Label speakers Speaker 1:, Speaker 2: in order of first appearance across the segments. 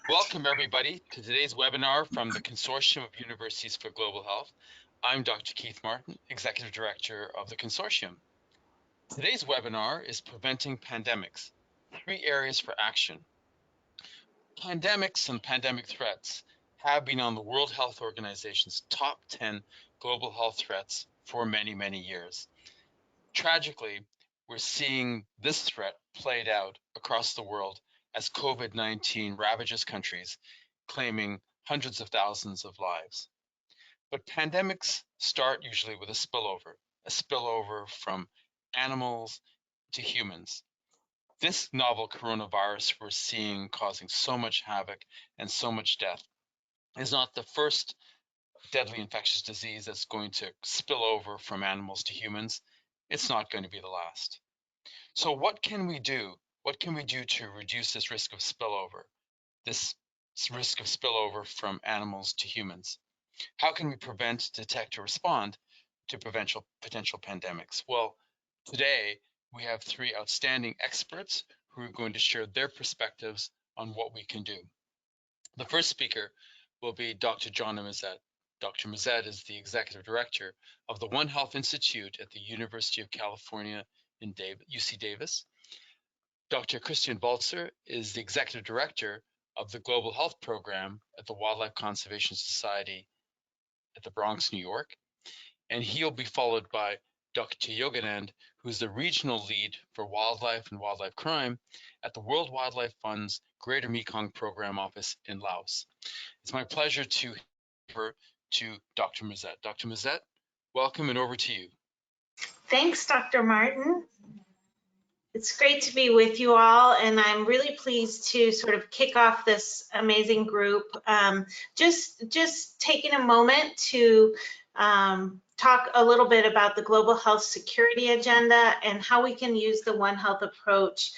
Speaker 1: Welcome, everybody, to today's webinar from the Consortium of Universities for Global Health. I'm Dr. Keith Martin, Executive Director of the Consortium. Today's webinar is Preventing Pandemics, 3 Areas for Action. Pandemics and pandemic threats have been on the World Health Organization's top 10 global health threats for many, many years. Tragically, we're seeing this threat played out across the world as COVID-19 ravages countries, claiming hundreds of thousands of lives. But pandemics start usually with a spillover from animals to humans. This novel coronavirus we're seeing causing so much havoc and so much death is not the first deadly infectious disease that's going to spill over from animals to humans. It's not going to be the last. So what can we do? What can we do to reduce this risk of spillover, this risk of spillover from animals to humans? How can we prevent, detect, or respond to potential pandemics? Well, today we have 3 outstanding experts who are going to share their perspectives on what we can do. The first speaker will be Dr. John Mazet. Dr. Mazet is the Executive Director of the One Health Institute at the University of California in UC Davis. Dr. Christian Balzer is the Executive Director of the Global Health Program at the Wildlife Conservation Society at the Bronx, New York. And he'll be followed by Dr. Yoganand, who's the Regional Lead for Wildlife and Wildlife Crime at the World Wildlife Fund's Greater Mekong Program Office in Laos. It's my pleasure to hand over to Dr. Mazet. Dr. Mazet, welcome and over to you.
Speaker 2: Thanks, Dr. Martin. It's great to be with you all, and I'm really pleased to sort of kick off this amazing group. Just taking a moment to talk a little bit about the global health security agenda and how we can use the One Health approach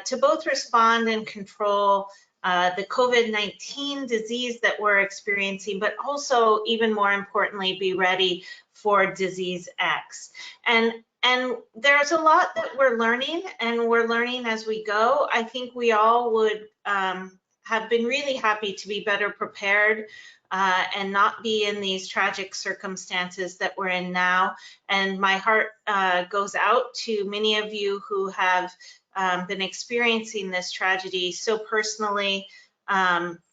Speaker 2: to both respond and control the COVID-19 disease that we're experiencing, but also, even more importantly, be ready for disease X. And there's a lot that we're learning, and we're learning as we go. I think we all would have been really happy to be better prepared and not be in these tragic circumstances that we're in now. And my heart goes out to many of you who have been experiencing this tragedy so personally.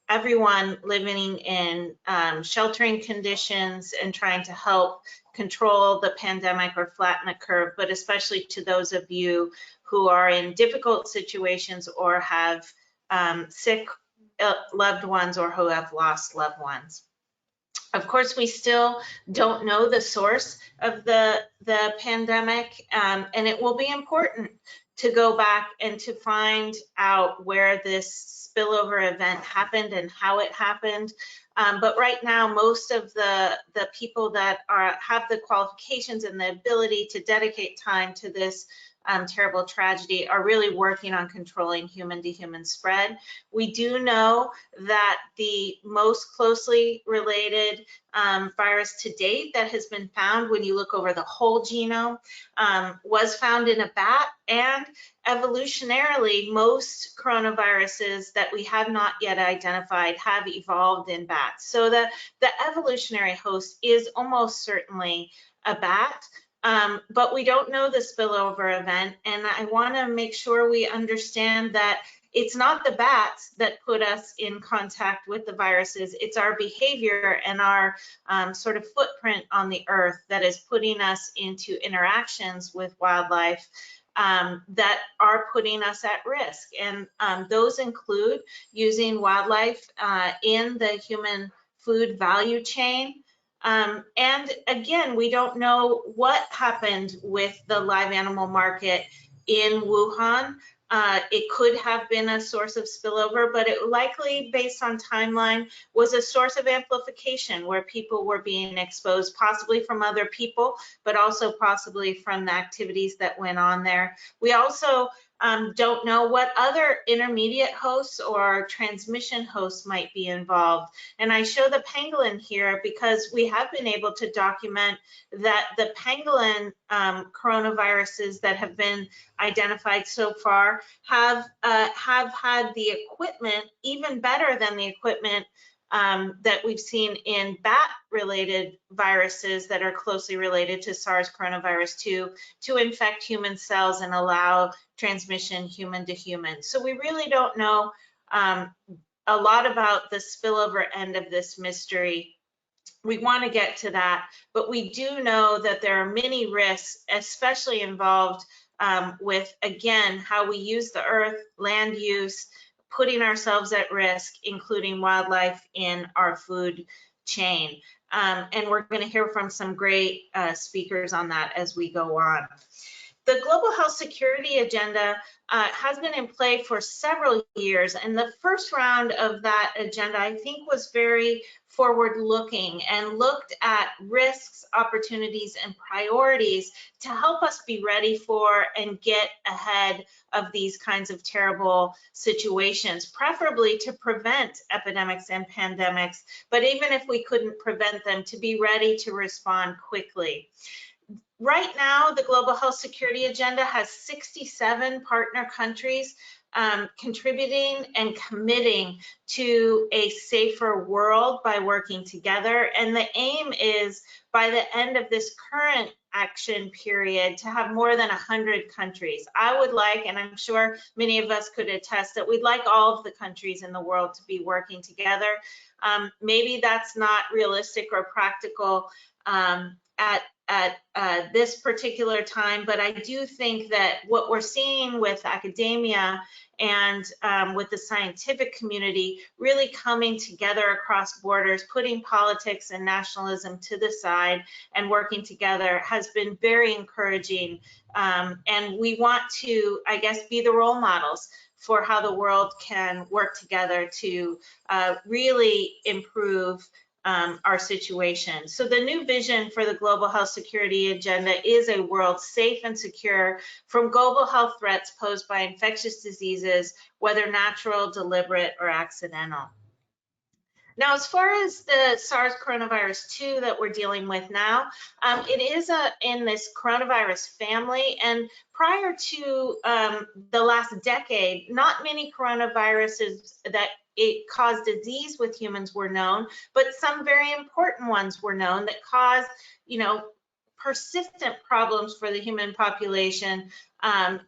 Speaker 2: Everyone living in sheltering conditions and trying to help control the pandemic or flatten the curve, but especially to those of you who are in difficult situations or have sick loved ones or who have lost loved ones. Of course, we still don't know the source of the pandemic, and it will be important to go back and to find out where this spillover event happened and how it happened. But right now, most of the people that have the qualifications and the ability to dedicate time to this terrible tragedy are really working on controlling human-to-human spread. We do know that the most closely related virus to date that has been found when you look over the whole genome was found in a bat, and evolutionarily, most coronaviruses that we have not yet identified have evolved in bats. So the evolutionary host is almost certainly a bat. But we don't know the spillover event, and I want to make sure we understand that it's not the bats that put us in contact with the viruses. It's our behavior and our sort of footprint on the earth that is putting us into interactions with wildlife that are putting us at risk. And those include using wildlife in the human food value chain. And again, we don't know what happened with the live animal market in Wuhan. It could have been a source of spillover, but it likely, based on timeline, was a source of amplification where people were being exposed, possibly from other people, but also possibly from the activities that went on there. We also don't know what other intermediate hosts or transmission hosts might be involved. And I show the pangolin here because we have been able to document that the pangolin coronaviruses that have been identified so far have had the equipment even better than the equipment that we've seen in bat-related viruses that are closely related to SARS coronavirus 2 to infect human cells and allow transmission human to human. So we really don't know a lot about the spillover end of this mystery. We want to get to that, but we do know that there are many risks, especially involved with, again, how we use the earth, land use, putting ourselves at risk, including wildlife in our food chain. And we're going to hear from some great speakers on that as we go on. The Global Health Security Agenda has been in play for several years, and the first round of that agenda, I think, was very forward-looking and looked at risks, opportunities, and priorities to help us be ready for and get ahead of these kinds of terrible situations, preferably to prevent epidemics and pandemics, but even if we couldn't prevent them, to be ready to respond quickly. Right now, the Global Health Security Agenda has 67 partner countries contributing and committing to a safer world by working together. And the aim is, by the end of this current action period, to have more than 100 countries. I would like, and I'm sure many of us could attest, that we'd like all of the countries in the world to be working together. Maybe that's not realistic or practical at this particular time, but I do think that what we're seeing with academia and with the scientific community really coming together across borders, putting politics and nationalism to the side and working together has been very encouraging. And we want to, I guess, be the role models for how the world can work together to really improve our situation. So the new vision for the Global Health Security Agenda is a world safe and secure from global health threats posed by infectious diseases, whether natural, deliberate, or accidental. Now, as far as the SARS coronavirus 2 that we're dealing with now, it is in this coronavirus family. And prior to the last decade, not many coronaviruses that it caused disease with humans were known, but some very important ones were known that caused, persistent problems for the human population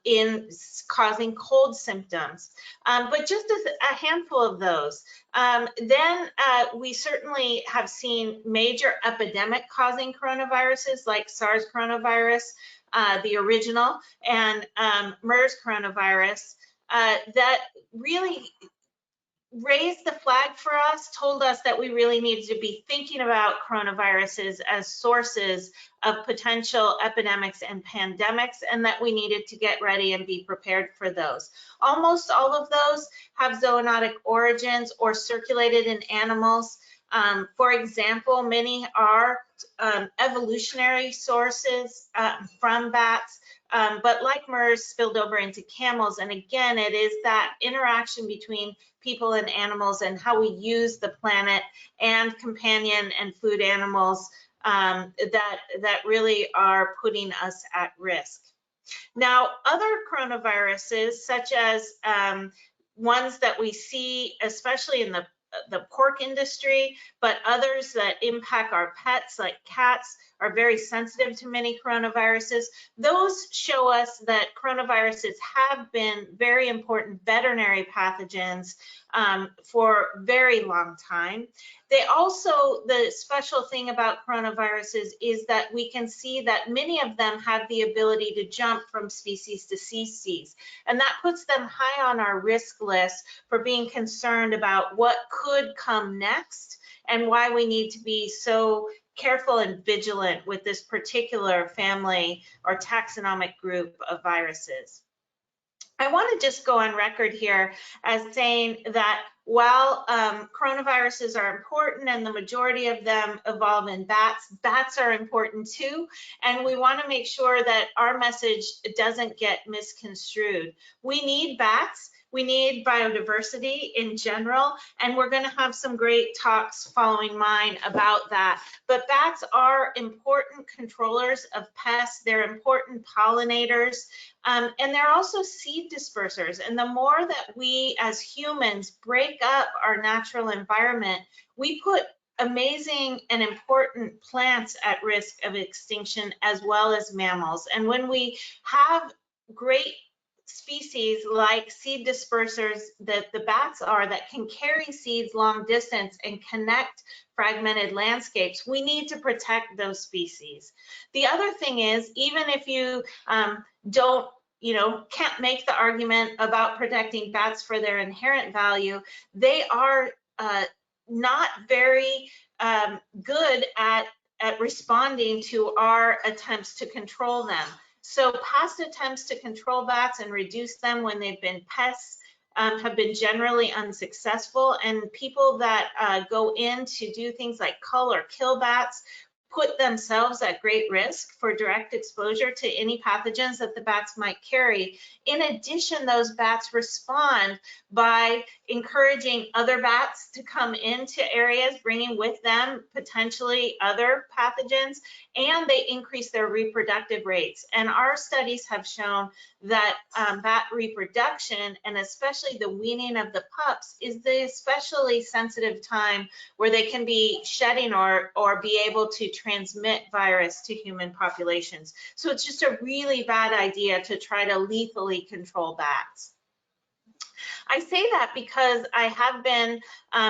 Speaker 2: in causing cold symptoms. But just as a handful of those. Then we certainly have seen major epidemic causing coronaviruses like SARS coronavirus, the original, and MERS coronavirus that really raised the flag for us, told us that we really needed to be thinking about coronaviruses as sources of potential epidemics and pandemics, and that we needed to get ready and be prepared for those. Almost all of those have zoonotic origins or circulated in animals. For example, many are evolutionary sources from bats, but like MERS, spilled over into camels. And again, it is that interaction between people and animals and how we use the planet and companion and food animals that really are putting us at risk. Now, other coronaviruses, such as ones that we see, especially in the pork industry, but others that impact our pets, like cats, are very sensitive to many coronaviruses. Those show us that coronaviruses have been very important veterinary pathogens for a very long time. They also, the special thing about coronaviruses is that we can see that many of them have the ability to jump from species to species, and that puts them high on our risk list for being concerned about what could come next and why we need to be so careful and vigilant with this particular family or taxonomic group of viruses. I want to just go on record here as saying that while coronaviruses are important and the majority of them evolve in bats, bats are important too. And we want to make sure that our message doesn't get misconstrued. We need bats. We need biodiversity in general, and we're going to have some great talks following mine about that. But bats are important controllers of pests. They're important pollinators, and they're also seed dispersers. And the more that we as humans break up our natural environment, we put amazing and important plants at risk of extinction, as well as mammals. And when we have great species like seed dispersers that the bats are, that can carry seeds long distance and connect fragmented landscapes, we need to protect those species. The other thing is, even if you can't make the argument about protecting bats for their inherent value, they are not very good at responding to our attempts to control them. So past attempts to control bats and reduce them when they've been pests have been generally unsuccessful, and people that go in to do things like cull or kill bats put themselves at great risk for direct exposure to any pathogens that the bats might carry. In addition, those bats respond by encouraging other bats to come into areas, bringing with them potentially other pathogens, and they increase their reproductive rates. And our studies have shown that bat reproduction, and especially the weaning of the pups, is the especially sensitive time where they can be shedding or be able to transmit virus to human populations. So it's just a really bad idea to try to lethally control bats. I say that because I have been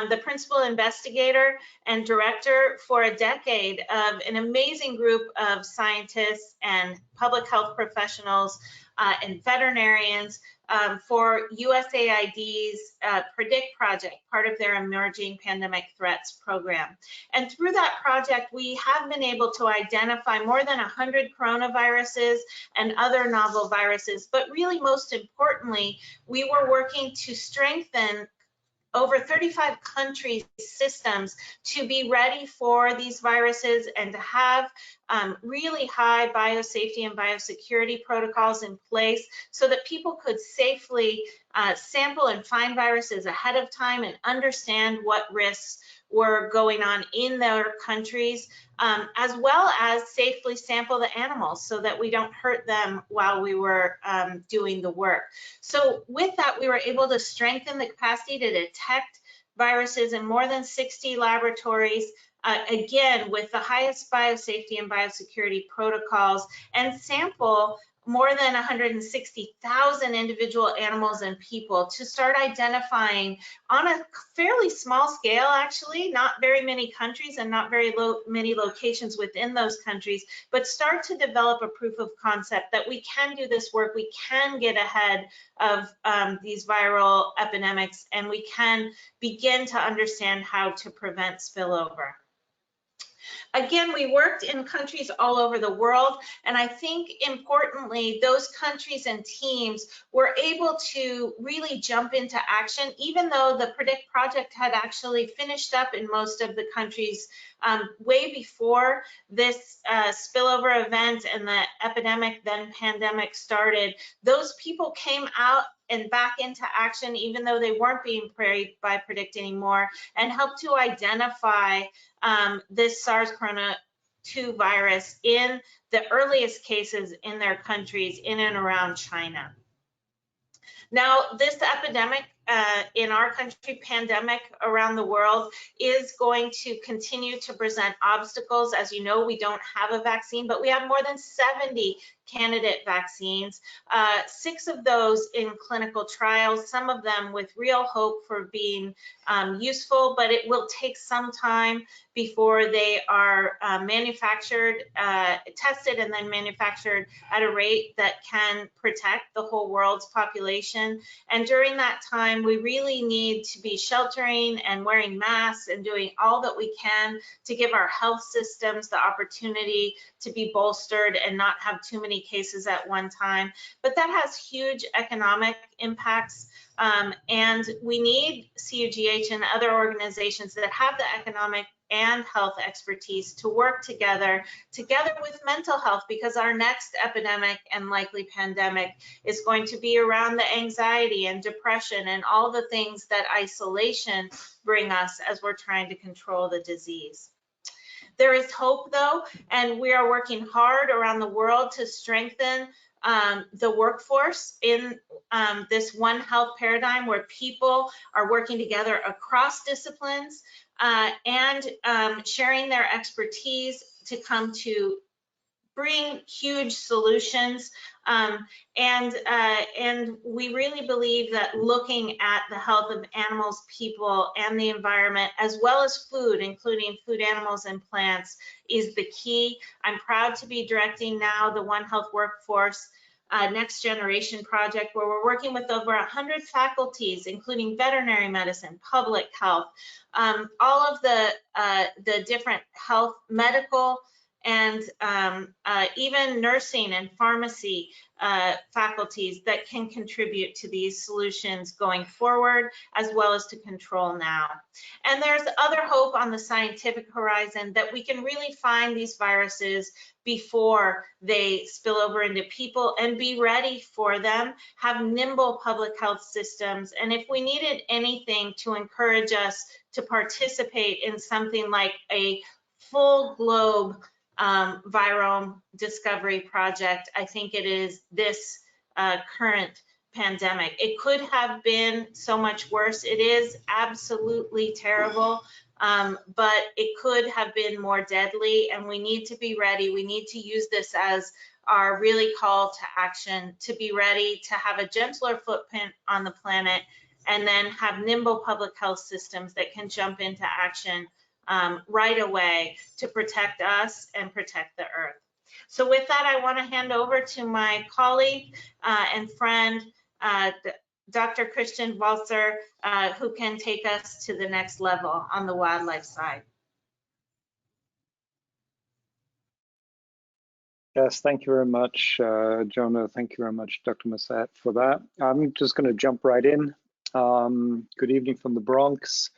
Speaker 2: the principal investigator and director for a decade of an amazing group of scientists and public health professionals and veterinarians for USAID's PREDICT project, part of their Emerging Pandemic Threats program. And through that project, we have been able to identify more than 100 coronaviruses and other novel viruses. But really, most importantly, we were working to strengthen over 35 countries' systems to be ready for these viruses and to have really high biosafety and biosecurity protocols in place so that people could safely sample and find viruses ahead of time and understand what risks were going on in their countries, as well as safely sample the animals so that we don't hurt them while we were doing the work. So with that, we were able to strengthen the capacity to detect viruses in more than 60 laboratories, again, with the highest biosafety and biosecurity protocols, and sample more than 160,000 individual animals and people to start identifying on a fairly small scale, actually, not very many countries and not very many locations within those countries, but start to develop a proof of concept that we can do this work, we can get ahead of these viral epidemics, and we can begin to understand how to prevent spillover. Again, we worked in countries all over the world, and I think importantly, those countries and teams were able to really jump into action, even though the PREDICT project had actually finished up in most of the countries way before this spillover event and the epidemic, then pandemic, started. Those people came out and back into action, even though they weren't being preyed by PREDICT anymore, and helped to identify this SARS-CoV-2 virus in the earliest cases in their countries in and around China. Now, this epidemic in our country, pandemic around the world, is going to continue to present obstacles. As you know, we don't have a vaccine, but we have more than 70 candidate vaccines, 6 of those in clinical trials, some of them with real hope for being useful, but it will take some time before they are manufactured, tested, and then manufactured at a rate that can protect the whole world's population. And during that time, we really need to be sheltering and wearing masks and doing all that we can to give our health systems the opportunity to be bolstered and not have too many cases at one time. But that has huge economic impacts. And we need CUGH and other organizations that have the economic and health expertise to work together with mental health, because our next epidemic and likely pandemic is going to be around the anxiety and depression and all the things that isolation bring us as we're trying to control the disease. There is hope, though, and we are working hard around the world to strengthen the workforce in this One Health paradigm, where people are working together across disciplines and sharing their expertise to come to bring huge solutions. And we really believe that looking at the health of animals, people, and the environment, as well as food, including food, animals, and plants, is the key. I'm proud to be directing now the One Health Workforce Next Generation project, where we're working with over 100 faculties, including veterinary medicine, public health, all of the different health, medical, and even nursing and pharmacy faculties that can contribute to these solutions going forward, as well as to control now. And there's other hope on the scientific horizon that we can really find these viruses before they spill over into people and be ready for them, have nimble public health systems. And if we needed anything to encourage us to participate in something like a full globe virome discovery project, I think it is this current pandemic. It could have been so much worse. It is absolutely terrible, but it could have been more deadly, and we need to be ready. We need to use this as our really call to action, to be ready to have a gentler footprint on the planet, and then have nimble public health systems that can jump into action right away to protect us and protect the earth. So with that, I want to hand over to my colleague and friend, Dr. Christian Walzer, who can take us to the next level on the wildlife side.
Speaker 3: Yes, thank you very much, Jonah. Thank you very much, Dr. Massat, for that. I'm just going to jump right in. Good evening from the Bronx.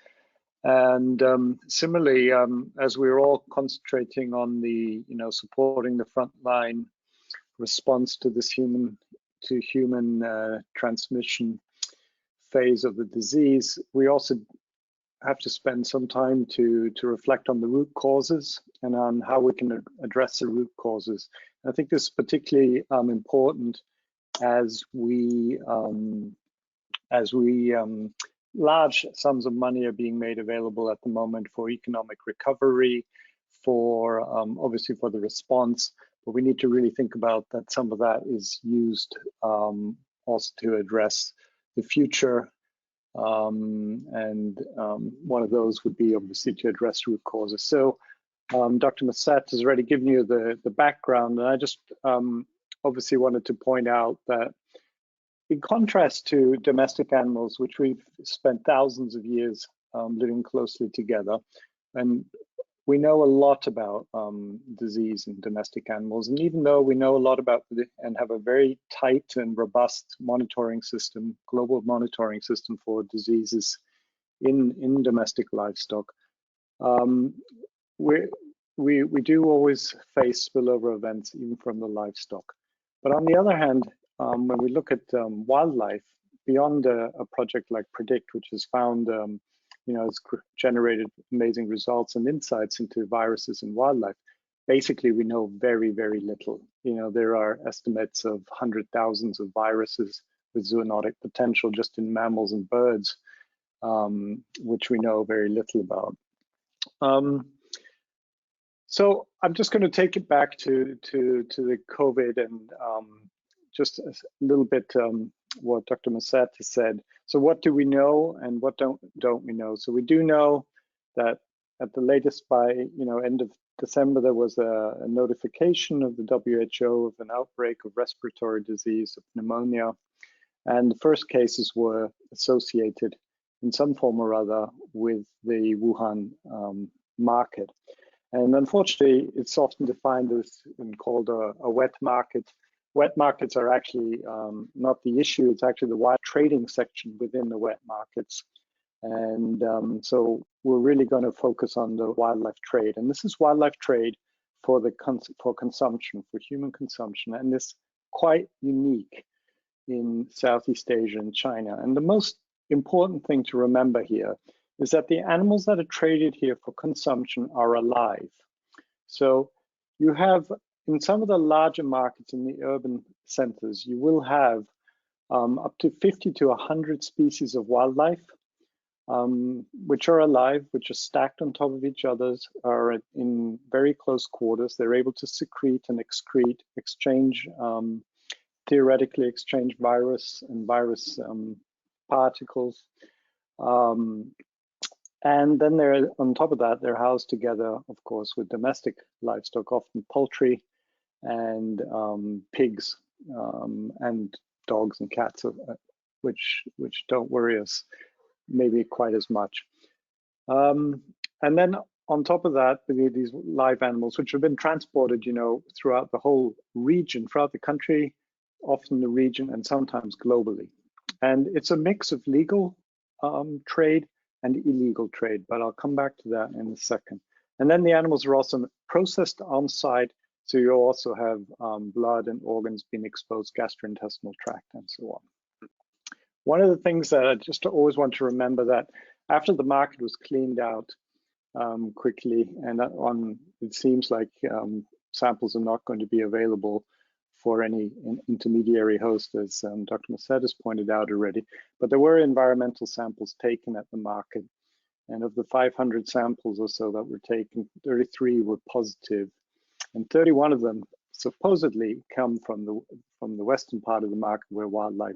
Speaker 3: And similarly, as we're all concentrating on the, supporting the frontline response to this human transmission phase of the disease, we also have to spend some time to reflect on the root causes and on how we can address the root causes. And I think this is particularly important as we large sums of money are being made available at the moment for economic recovery, for obviously for the response, but we need to really think about that some of that is used also to address the future. One of those would be obviously to address root causes. So Dr. Massat has already given you the background, and I just obviously wanted to point out that in contrast to domestic animals, which we've spent thousands of years living closely together, and we know a lot about disease in domestic animals. And even though we know a lot about and have a very tight and robust monitoring system, global monitoring system for diseases in domestic livestock, we do always face spillover events even from the livestock. But on the other hand, when we look at wildlife, beyond a project like PREDICT, which has found, has generated amazing results and insights into viruses in wildlife, basically we know very, very little. There are estimates of 100,000s of viruses with zoonotic potential just in mammals and birds, which we know very little about. So I'm just going to take it back to the COVID and just a little bit what Dr. Massat has said. So what do we know and what don't we know? So we do know that at the latest by end of December, there was a notification of the WHO of an outbreak of respiratory disease of pneumonia, and the first cases were associated in some form or other with the Wuhan market. And unfortunately, it's often defined as called a wet market, wet markets are actually not the issue. It's actually the wild trading section within the wet markets. And so we're really going to focus on the wildlife trade. And this is wildlife trade for consumption, for human consumption. And this quite unique in Southeast Asia and China. And the most important thing to remember here is that the animals that are traded here for consumption are alive. So you have, in some of the larger markets in the urban centers, you will have up to 50 to 100 species of wildlife, which are alive, which are stacked on top of each other, are in very close quarters. They're able to secrete and excrete, exchange, theoretically exchange virus and virus particles. And then they're, on top of that, they're housed together, of course, with domestic livestock, often poultry and pigs and dogs and cats, which don't worry us maybe quite as much. And then on top of that, these live animals, which have been transported, you know, throughout the whole region, throughout the country, often the region, and sometimes globally. And it's a mix of legal trade and illegal trade, but I'll come back to that in a second. And then the animals are also processed on site, so you also have blood and organs being exposed, gastrointestinal tract, and so on. One of the things that I just always want to remember, that after the market was cleaned out quickly, and it seems like samples are not going to be available for any intermediary host, as Dr. Massad has pointed out already, but there were environmental samples taken at the market. And of the 500 samples or so that were taken, 33 were positive, and 31 of them supposedly come from the western part of the market where wildlife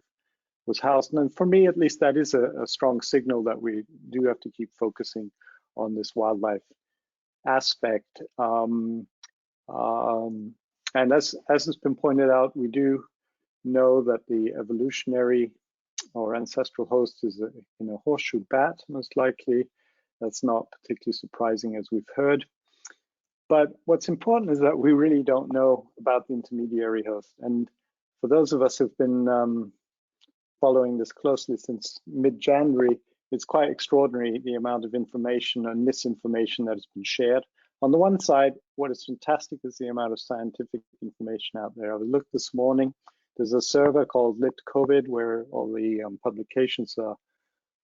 Speaker 3: was housed. And for me, at least, that is a strong signal that we do have to keep focusing on this wildlife aspect. And as has been pointed out, we do know that the evolutionary or ancestral host is a horseshoe bat, most likely. That's not particularly surprising, as we've heard. But what's important is that we really don't know about the intermediary host. And for those of us who've been following this closely since mid-January, it's quite extraordinary the amount of information and misinformation that has been shared. On the one side, what is fantastic is the amount of scientific information out there. I looked this morning, there's a server called LitCovid where all the publications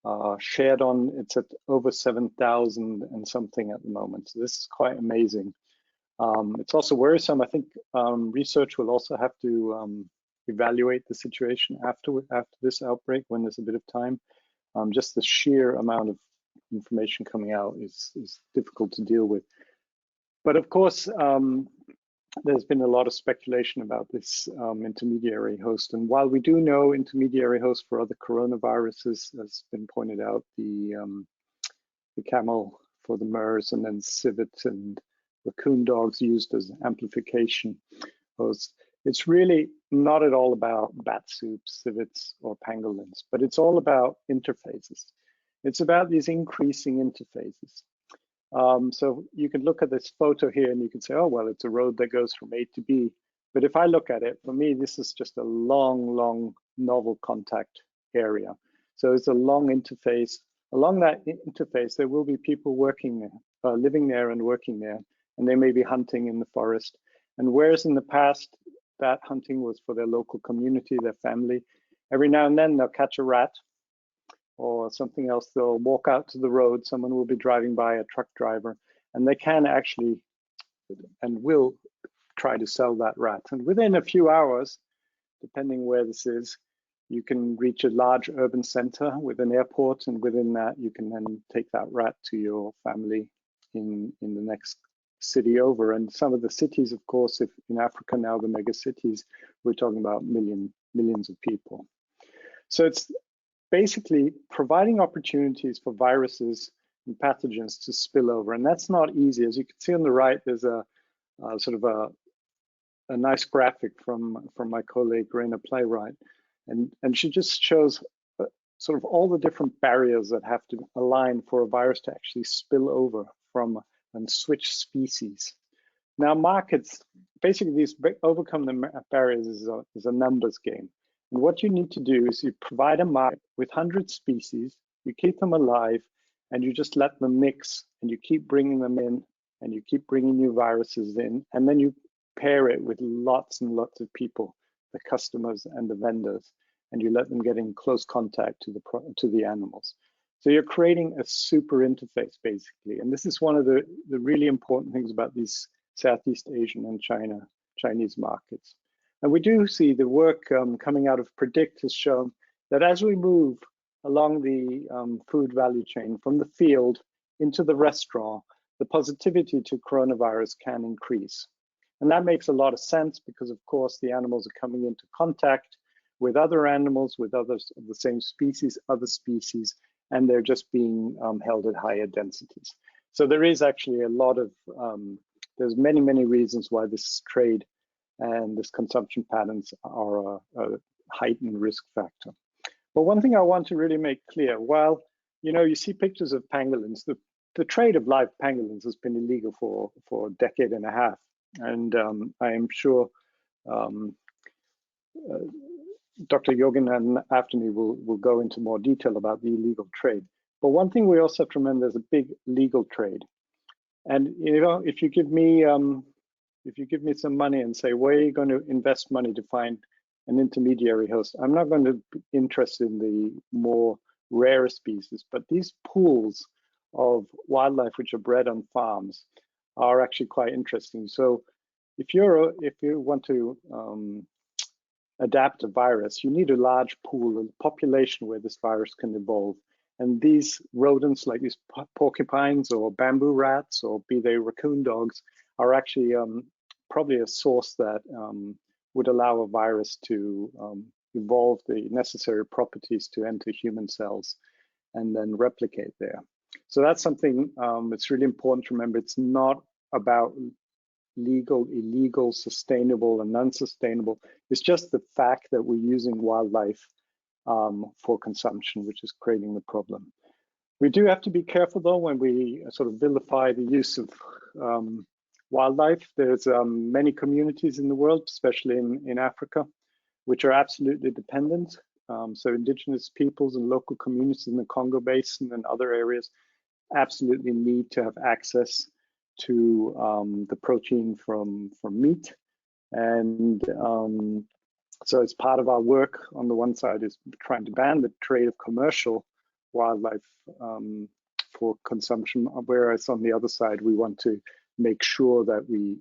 Speaker 3: are shared on. It's at over 7,000 and something at the moment. So this is quite amazing. It's also worrisome. I think research will also have to evaluate the situation after this outbreak, when there's a bit of time. Just the sheer amount of information coming out is difficult to deal with. But of course, there's been a lot of speculation about this intermediary host. And while we do know intermediary hosts for other coronaviruses, as been pointed out, the camel for the MERS, and then civet and raccoon dogs used as amplification hosts, it's really not at all about bat soups, civets, or pangolins, but it's all about interfaces. It's about these increasing interfaces. So you can look at this photo here and you can say, oh, well, it's a road that goes from A to B. But if I look at it, for me, this is just a long novel contact area. So it's a long interface. Along that interface, there will be people working there, living there and working there, and they may be hunting in the forest. And whereas in the past, that hunting was for their local community, their family, every now and then they'll catch a rat or something else. They'll walk out to the road, someone will be driving by, a truck driver, and they can actually and will try to sell that rat. And within a few hours, depending where this is, you can reach a large urban center with an airport, and within that, you can then take that rat to your family in the next city over. And some of the cities, of course, if in Africa now, the mega cities, we're talking about millions of people. So it's basically providing opportunities for viruses and pathogens to spill over, and that's not easy. As you can see on the right, there's a sort of a nice graphic from my colleague Raina Playwright, and she just shows sort of all the different barriers that have to align for a virus to actually spill over from and switch species. Now markets, basically these overcome the barriers is a numbers game. And what you need to do is you provide a market with 100 species, you keep them alive, and you just let them mix, and you keep bringing them in, and you keep bringing new viruses in, and then you pair it with lots and lots of people, the customers and the vendors, and you let them get in close contact to the animals. So you're creating a super interface, basically. And this is one of the really important things about these Southeast Asian and Chinese markets. And we do see the work coming out of PREDICT has shown that as we move along the food value chain from the field into the restaurant, the positivity to coronavirus can increase. And that makes a lot of sense because, of course, the animals are coming into contact with other animals, with others of the same species, other species, and they're just being held at higher densities. So there is actually a lot of, there's many, many reasons why this trade and this consumption patterns are a heightened risk factor. But one thing I want to really make clear, while you see pictures of pangolins, the trade of live pangolins has been illegal for a decade and a half. And I am sure Dr. Yoganand after me will go into more detail about the illegal trade. But one thing we also have to remember, there's a big legal trade. And if you give me some money and say, where are you going to invest money to find an intermediary host? I'm not going to be interested in the more rare species, but these pools of wildlife which are bred on farms are actually quite interesting. So if you want to adapt a virus, you need a large pool, a population where this virus can evolve. And these rodents, like these porcupines or bamboo rats, or be they raccoon dogs, are actually probably a source that would allow a virus to evolve the necessary properties to enter human cells and then replicate there. So that's something that's really important to remember. It's not about legal, illegal, sustainable, and unsustainable. It's just the fact that we're using wildlife for consumption, which is creating the problem. We do have to be careful, though, when we sort of vilify the use of wildlife. There's many communities in the world, especially in Africa, which are absolutely dependent. So indigenous peoples and local communities in the Congo Basin and other areas absolutely need to have access to the protein from meat. And so it's part of our work. On the one side is trying to ban the trade of commercial wildlife for consumption, whereas on the other side, we want to make sure that we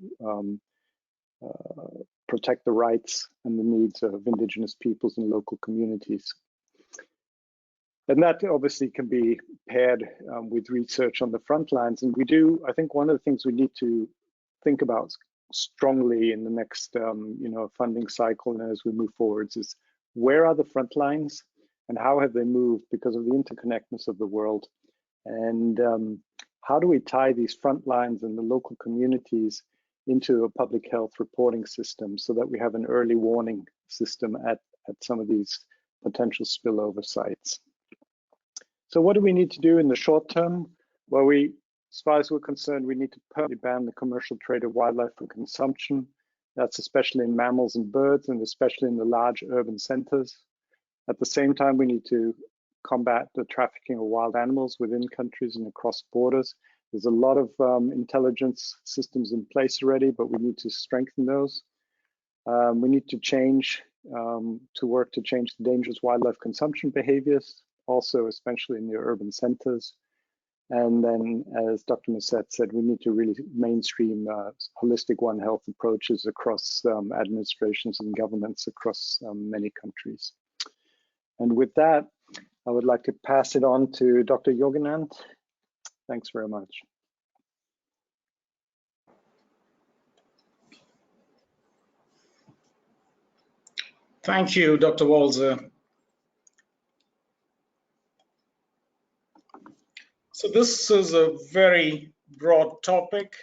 Speaker 3: protect the rights and the needs of indigenous peoples and local communities. And that obviously can be paired with research on the front lines. And we do, I think one of the things we need to think about strongly in the next funding cycle and as we move forwards is, where are the front lines and how have they moved because of the interconnectedness of the world? And how do we tie these front lines and the local communities into a public health reporting system so that we have an early warning system at some of these potential spillover sites? So what do we need to do in the short term? Well, as far as we're concerned, we need to permanently ban the commercial trade of wildlife for consumption. That's especially in mammals and birds, and especially in the large urban centers. At the same time, we need to combat the trafficking of wild animals within countries and across borders. There's a lot of intelligence systems in place already, but we need to strengthen those. We need to work to change the dangerous wildlife consumption behaviors, also especially in the urban centers. And then, as Dr. Massette said, we need to really mainstream holistic One Health approaches across administrations and governments across many countries. And with that, I would like to pass it on to Dr. Yoganand. Thanks very much.
Speaker 4: Thank you, Dr. Walser. So this is a very broad topic.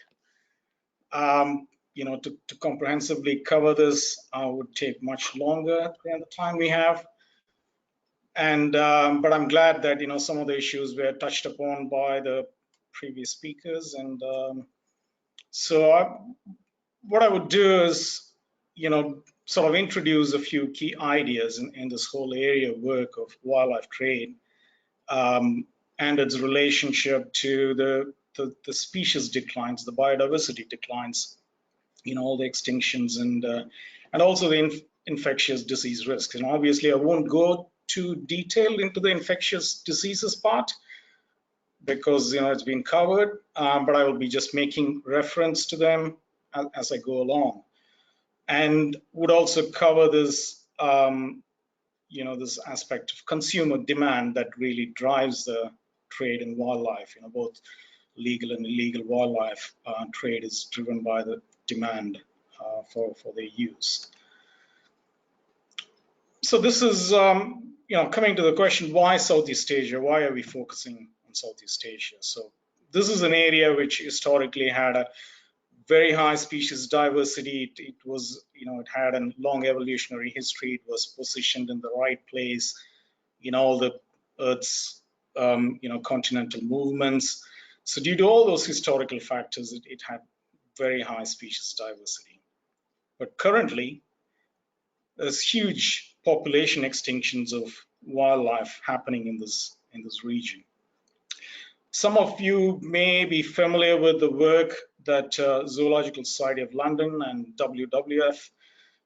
Speaker 4: To comprehensively cover this would take much longer than the time we have. And but I'm glad that some of the issues were touched upon by the previous speakers. And so what I would do is, sort of introduce a few key ideas in this whole area of work of wildlife trade, and its relationship to the species declines, the biodiversity declines, all the extinctions, and also the infectious disease risks. And obviously, I won't go too detailed into the infectious diseases part because it's been covered, but I will be just making reference to them as I go along, and would also cover this this aspect of consumer demand that really drives the trade in wildlife. Both legal and illegal wildlife trade is driven by the demand for their use. So this is coming to the question, why Southeast Asia? Why are we focusing on Southeast Asia? So this is an area which historically had a very high species diversity. It was, it had a long evolutionary history. It was positioned in the right place in all the Earth's, continental movements. So due to all those historical factors, it had very high species diversity. But currently, there's huge population extinctions of wildlife happening in this region. Some of you may be familiar with the work that Zoological Society of London and WWF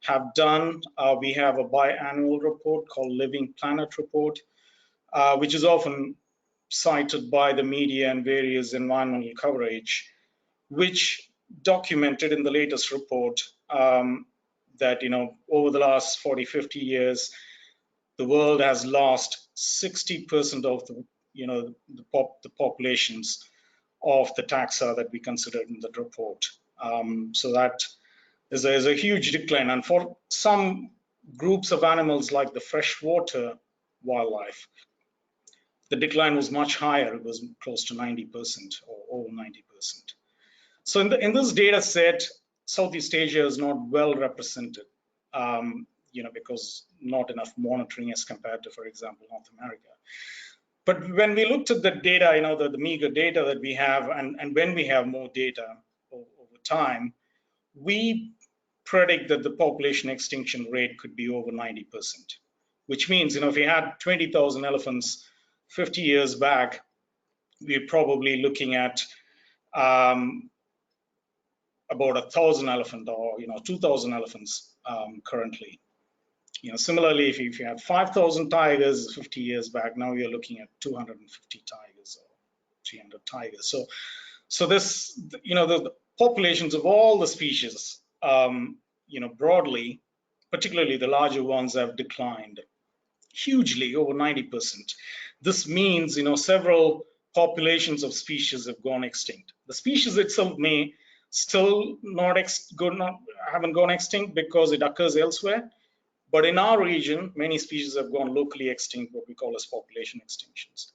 Speaker 4: have done. We have a biannual report called Living Planet Report, which is often cited by the media and various environmental coverage, which documented in the latest report that over the last 40-50 years, the world has lost 60% of the populations of the taxa that we considered in the report. So that is a huge decline. And for some groups of animals like the freshwater wildlife, the decline was much higher. It was close to 90% or over 90%. So in this data set, Southeast Asia is not well represented, because not enough monitoring as compared to, for example, North America. But when we looked at the data, the meager data that we have, and when we have more data over time, we predict that the population extinction rate could be over 90%, which means, if we had 20,000 elephants 50 years back, we're probably looking at about 1,000 elephant or 2,000 elephants currently. Similarly, if you had 5,000 tigers 50 years back, now you're looking at 250 tigers or 300 tigers. So this, the populations of all the species, broadly, particularly the larger ones, have declined hugely, over 90%. This means, several populations of species have gone extinct. The species itself may still haven't gone extinct because it occurs elsewhere. But in our region, many species have gone locally extinct, what we call as population extinctions.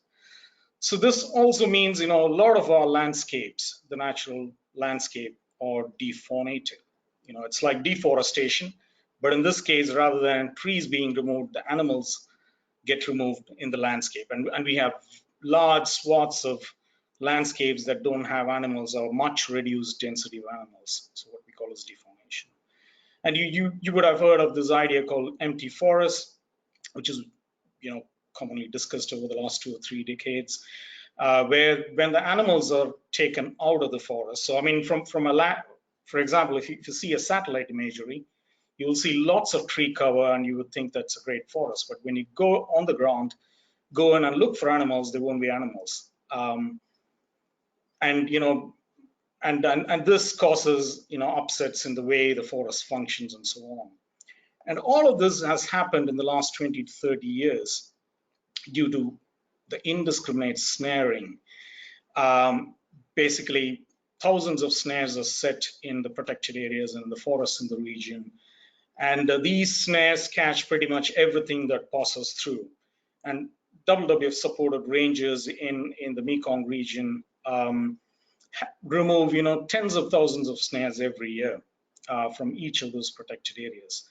Speaker 4: So this also means, a lot of our landscapes, the natural landscape, are defaunated. It's like deforestation, but in this case, rather than trees being removed, the animals get removed in the landscape. And we have large swaths of landscapes that don't have animals or much reduced density of animals. So what we call as defaunation. And you would have heard of this idea called empty forest, which is commonly discussed over the last 2 or 3 decades, where when the animals are taken out of the forest. So I mean, for example, if you see a satellite imagery, you will see lots of tree cover, and you would think that's a great forest. But when you go on the ground, go in and look for animals, there won't be animals. And this causes upsets in the way the forest functions and so on. And all of this has happened in the last 20 to 30 years due to the indiscriminate snaring. Basically, thousands of snares are set in the protected areas and the forests in the region. And these snares catch pretty much everything that passes through. And WWF supported rangers in the Mekong region remove tens of thousands of snares every year from each of those protected areas.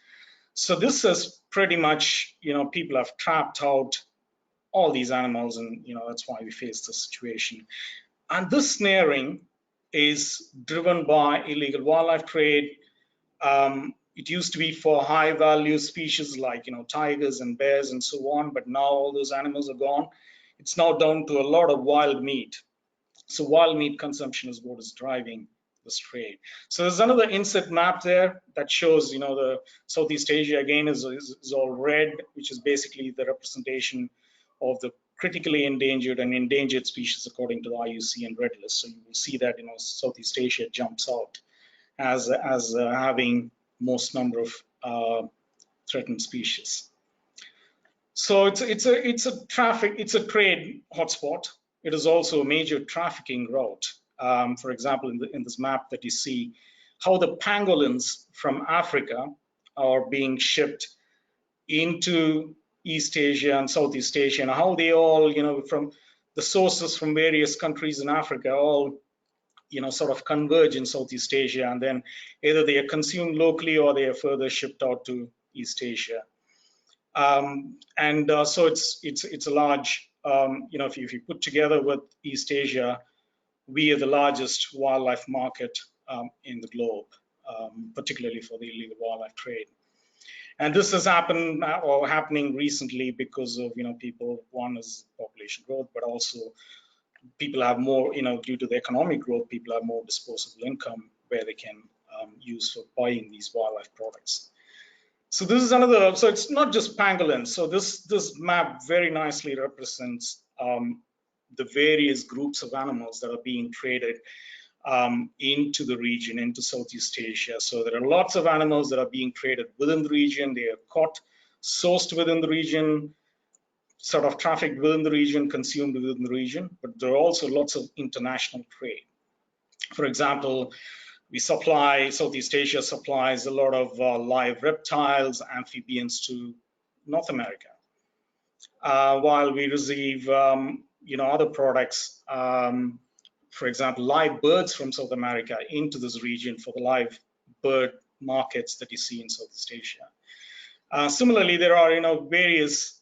Speaker 4: So this is pretty much people have trapped out all these animals, and that's why we face this situation. And this snaring is driven by illegal wildlife trade, It used to be for high value species like, tigers and bears and so on, but now all those animals are gone. It's now down to a lot of wild meat. So wild meat consumption is what is driving this trade. So there's another inset map there that shows, the Southeast Asia again is all red, which is basically the representation of the critically endangered and endangered species according to the IUCN and Red List. So you will see that, Southeast Asia jumps out as having most number of threatened species. So it's a trade hotspot. It is also a major trafficking route. For example, in this map that you see, how the pangolins from Africa are being shipped into East Asia and Southeast Asia, and how they all, from the sources from various countries in Africa, all, sort of converge in Southeast Asia, and then either they are consumed locally or they are further shipped out to East Asia. So it's a large, if you put together with East Asia, we are the largest wildlife market in the globe, particularly for the illegal wildlife trade. And this has happened or happening recently because of, people, one is population growth, but also people have more, due to the economic growth, people have more disposable income where they can use for buying these wildlife products. So this is another, so it's not just pangolins. So this map very nicely represents the various groups of animals that are being traded into the region, into Southeast Asia. So there are lots of animals that are being traded within the region. They are caught, sourced within the region, sort of trafficked within the region, consumed within the region, but there are also lots of international trade. For example, Southeast Asia supplies a lot of live reptiles, amphibians to North America, while we receive, other products, for example, live birds from South America into this region for the live bird markets that you see in Southeast Asia. Similarly, there are, various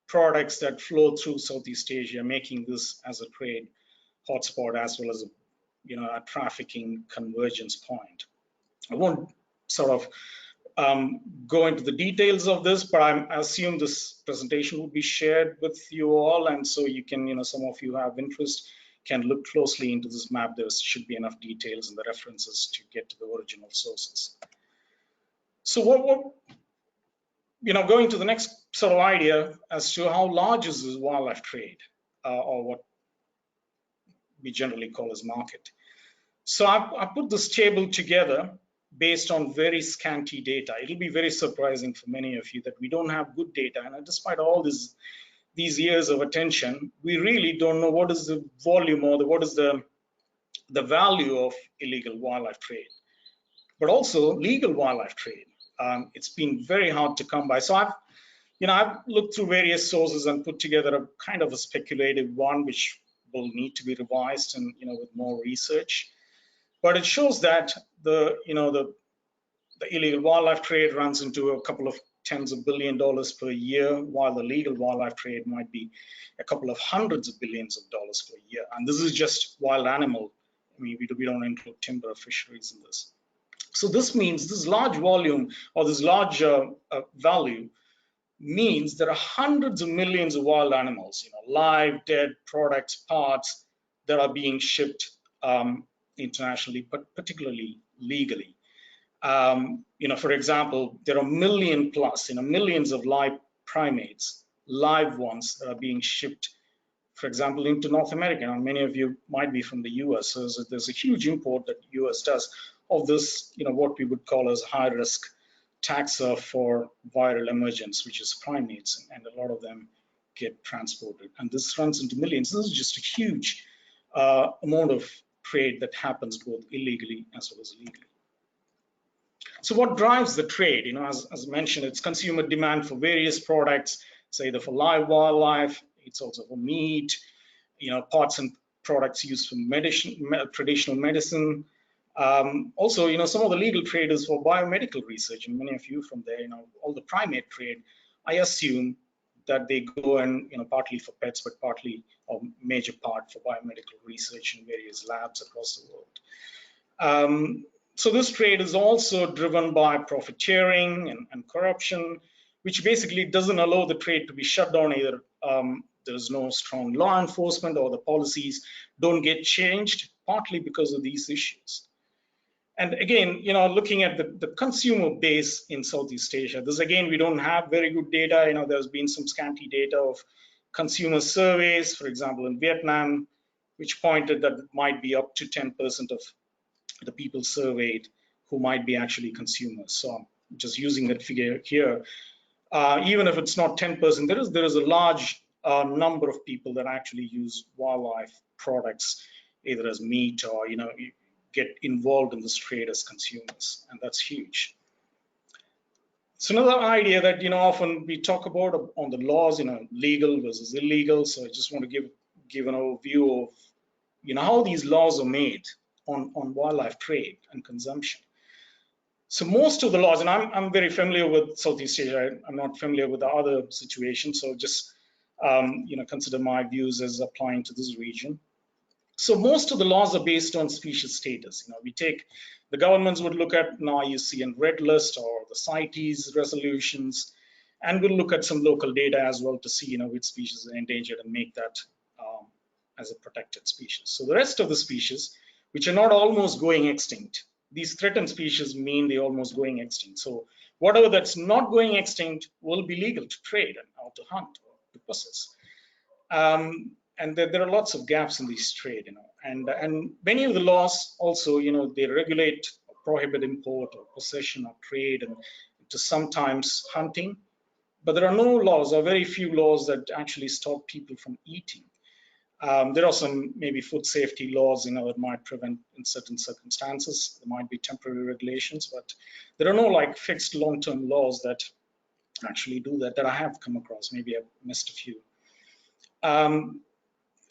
Speaker 4: products that flow through Southeast Asia, making this as a trade hotspot as well as a trafficking convergence point. I won't sort of go into the details of this, but I assume this presentation will be shared with you all, and so you can, some of you have interest, can look closely into this map. There should be enough details and the references to get to the original sources. So going to the next sort of idea as to how large is this wildlife trade, or what we generally call as market. So I put this table together based on very scanty data. It'll be very surprising for many of you that we don't have good data, and despite all these years of attention, we really don't know what is the volume or what is the value of illegal wildlife trade, but also legal wildlife trade. It's been very hard to come by. So I've looked through various sources and put together a kind of a speculative one, which will need to be revised and with more research. But it shows that the illegal wildlife trade runs into a couple of tens of $billions per year, while the legal wildlife trade might be a couple of hundreds of billions of dollars per year. And this is just wild animal. I mean, we don't include timber or fisheries in this. So this means this large volume or this large value means there are hundreds of millions of wild animals, live, dead, products, parts that are being shipped internationally, but particularly legally. For example, there are million plus, millions of live primates, live ones that are being shipped, for example, into North America. And many of you might be from the US. So there's a huge import that the US does of this, what we would call as high risk taxa for viral emergence, which is primates, and a lot of them get transported. And this runs into millions. This is just a huge amount of trade that happens both illegally as well as legally. So what drives the trade? As mentioned, it's consumer demand for various products. It's either for live wildlife, it's also for meat, parts and products used for traditional medicine. Also, some of the legal trade is for biomedical research, and many of you from there, all the primate trade, I assume that they go and, partly for pets, but partly or major part for biomedical research in various labs across the world. So this trade is also driven by profiteering and corruption, which basically doesn't allow the trade to be shut down either. There's no strong law enforcement, or the policies don't get changed, partly because of these issues. And again, looking at the consumer base in Southeast Asia, this again, we don't have very good data. There's been some scanty data of consumer surveys, for example, in Vietnam, which pointed that it might be up to 10% of the people surveyed who might be actually consumers. So I'm just using that figure here. Even if it's not 10%, there is a large number of people that actually use wildlife products, either as meat or get involved in this trade as consumers, and that's huge. So another idea that often we talk about on the laws, legal versus illegal. So I just want to give an overview of how these laws are made on wildlife trade and consumption. So most of the laws, and I'm very familiar with Southeast Asia. I'm not familiar with the other situations, so just consider my views as applying to this region. So most of the laws are based on species status. The governments would look at IUCN Red List or the CITES resolutions, and we'll look at some local data as well to see which species are endangered and make that as a protected species. So the rest of the species, which are not almost going extinct, these threatened species mean they're almost going extinct. So whatever that's not going extinct will be legal to trade or to hunt or to possess. And there are lots of gaps in this trade, and many of the laws also, they regulate or prohibit import or possession or trade and to sometimes hunting, but there are no laws or very few laws that actually stop people from eating. There are some maybe food safety laws, that might prevent in certain circumstances. There might be temporary regulations, but there are no like fixed long-term laws that actually do that I have come across. Maybe I've missed a few.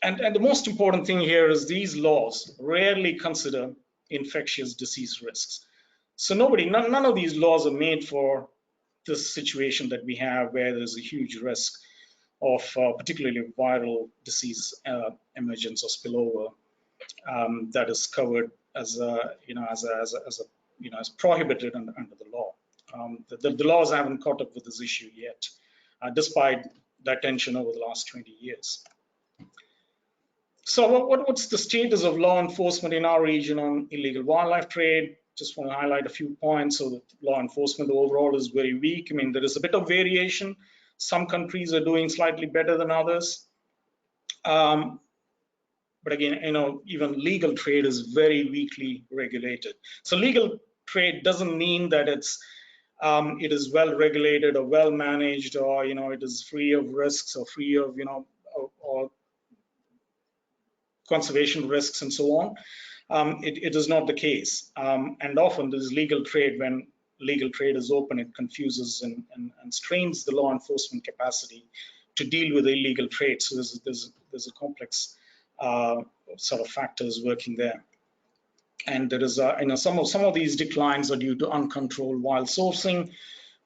Speaker 4: And the most important thing here is these laws rarely consider infectious disease risks. So none of these laws are made for this situation that we have, where there's a huge risk of particularly viral disease emergence or spillover that is covered as as prohibited under the law. The laws haven't caught up with this issue yet, despite the attention over the last 20 years. So what's the status of law enforcement in our region on illegal wildlife trade? Just want to highlight a few points. So the law enforcement overall is very weak. I mean, there is a bit of variation. Some countries are doing slightly better than others. But again, even legal trade is very weakly regulated. So legal trade doesn't mean that it is well regulated or well managed, or it is free of risks or free of or conservation risks and so on. It is not the case. And often this legal trade, when legal trade is open, it confuses and strains the law enforcement capacity to deal with illegal trade. So there's a complex sort of factors working there. And there is some of these declines are due to uncontrolled wild sourcing,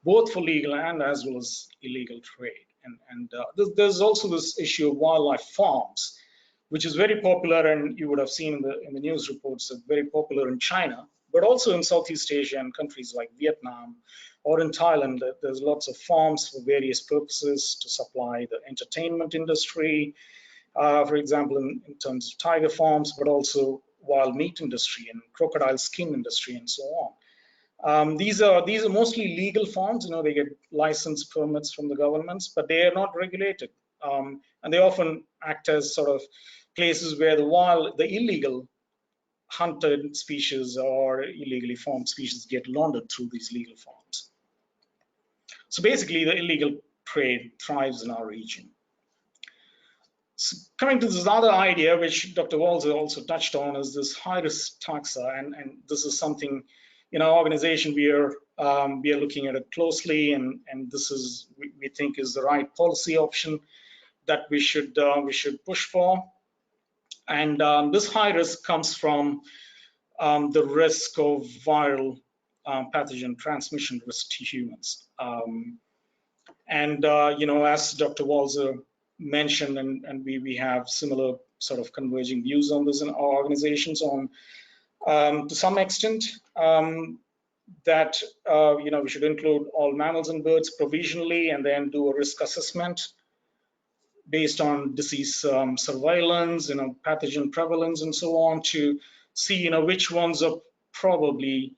Speaker 4: both for legal and as well as illegal trade. And there's also this issue of wildlife farms, which is very popular, and you would have seen in the news reports that very popular in China, but also in Southeast Asia and countries like Vietnam or in Thailand. There's lots of farms for various purposes to supply the entertainment industry, for example, in terms of tiger farms, but also wild meat industry and crocodile skin industry and so on. These are mostly legal farms. They get license permits from the governments, but they are not regulated. And they often act as sort of places where the illegal hunted species or illegally farmed species get laundered through these legal farms. So basically, the illegal trade thrives in our region. So coming to this other idea, which Dr. Walzer also touched on, is this high-risk taxa, and this is something in our organization we are looking at it closely, and this is we think is the right policy option that we should push for. And this high risk comes from the risk of viral pathogen transmission risk to humans. As Dr. Walzer mentioned, and we have similar sort of converging views on this in our organizations on to some extent, that we should include all mammals and birds provisionally, and then do a risk assessment based on disease surveillance, pathogen prevalence, and so on, to see which ones are probably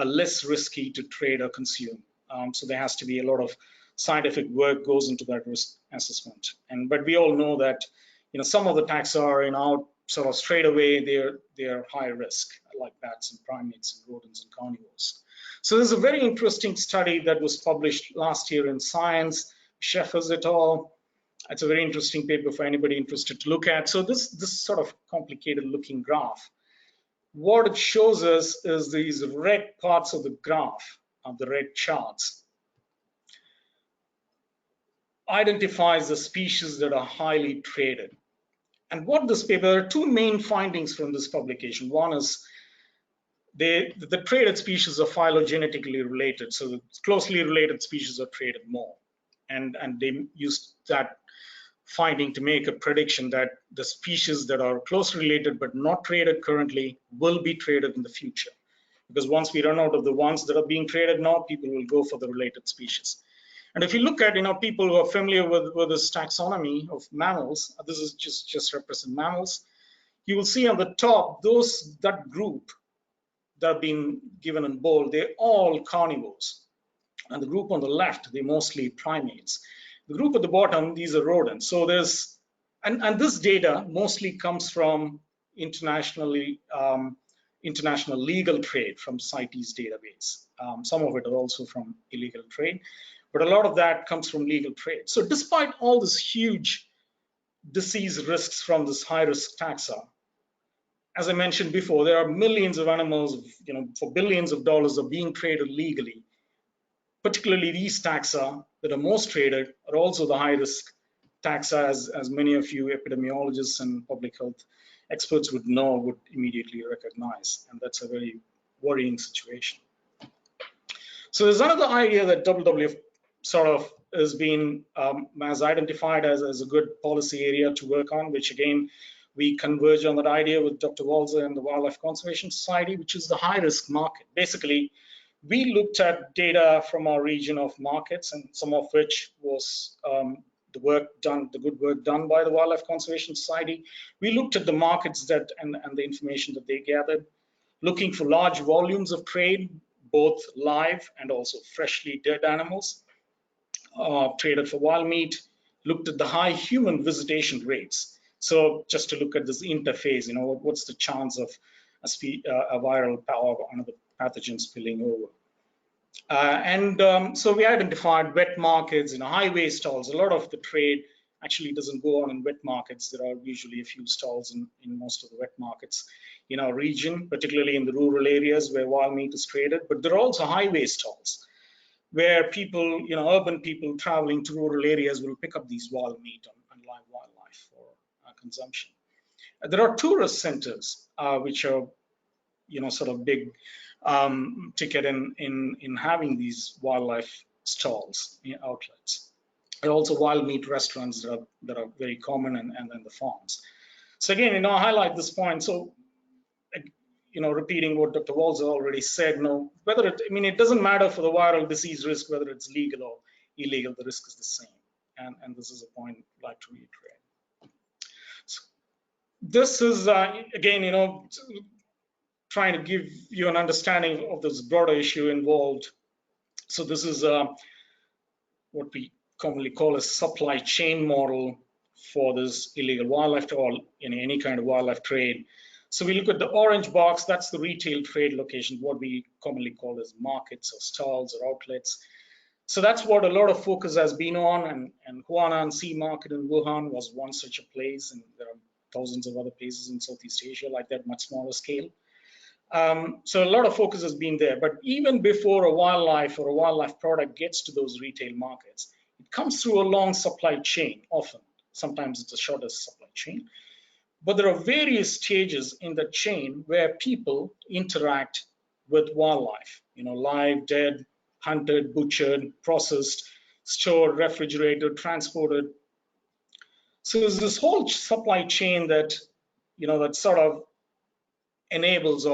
Speaker 4: less risky to trade or consume. So there has to be a lot of scientific work goes into that risk assessment. But we all know that some of the taxa are out sort of straight away they're high risk, like bats and primates and rodents and carnivores. So there's a very interesting study that was published last year in Science, Sheffers et al. It's a very interesting paper for anybody interested to look at. So this sort of complicated looking graph, what it shows us is these red parts of the graph, of the red charts, identifies the species that are highly traded. And what this paper, there are two main findings from this publication. One is the traded species are phylogenetically related, so the closely related species are traded more. And they used that finding to make a prediction that the species that are closely related but not traded currently will be traded in the future. Because once we run out of the ones that are being traded now, people will go for the related species. And if you look at people who are familiar with this taxonomy of mammals, this is just represent mammals, you will see on the top that group that have been given in bold, they're all carnivores. And the group on the left, they're mostly primates. The group at the bottom, these are rodents. So there's, and this data mostly comes from international legal trade from CITES database. Some of it are also from illegal trade, but a lot of that comes from legal trade. So despite all this huge disease risks from this high risk taxa, as I mentioned before, there are millions of animals, for billions of dollars are being traded legally. Particularly these taxa that are most traded are also the high risk taxa, as many of you epidemiologists and public health experts would immediately recognize. And that's a very worrying situation. So there's another idea that WWF sort of has identified as a good policy area to work on, which again, we converge on that idea with Dr. Walzer and the Wildlife Conservation Society, which is the high risk market. Basically, we looked at data from our region of markets, and some of which was the good work done by the Wildlife Conservation Society. We looked at the markets and the information that they gathered, looking for large volumes of trade, both live and also freshly dead animals, traded for wild meat, looked at the high human visitation rates. So just to look at this interface, what's the chance of a viral power of another pathogen spilling over. So we identified wet markets, highway stalls. A lot of the trade actually doesn't go on in wet markets. There are usually a few stalls in most of the wet markets in our region, particularly in the rural areas where wild meat is traded. But there are also highway stalls where people, urban people traveling to rural areas will pick up these wild meat and live wildlife for consumption. There are tourist centers, which are, sort of big ticket in having these wildlife stalls, outlets. There are also wild meat restaurants that are very common, and then the farms. So again, I highlight this point. So, repeating what Dr. Walzer already said, whether it doesn't matter for the viral disease risk, whether it's legal or illegal, the risk is the same. And this is a point I'd like to reiterate. So this is, again, trying to give you an understanding of this broader issue involved. So this is what we commonly call a supply chain model for this illegal wildlife or any kind of wildlife trade. So we look at the orange box, that's the retail trade location, what we commonly call as markets or stalls or outlets. So that's what a lot of focus has been on, and Huanan Sea Market in Wuhan was one such a place, and there are thousands of other places in Southeast Asia like that, much smaller scale. So a lot of focus has been there, but even before a wildlife or a wildlife product gets to those retail markets, it comes through a long supply chain often. Sometimes it's the shortest supply chain, but there are various stages in the chain where people interact with wildlife, live, dead, hunted, butchered, processed, stored, refrigerated, transported. So there's this whole supply chain that, that sort of enables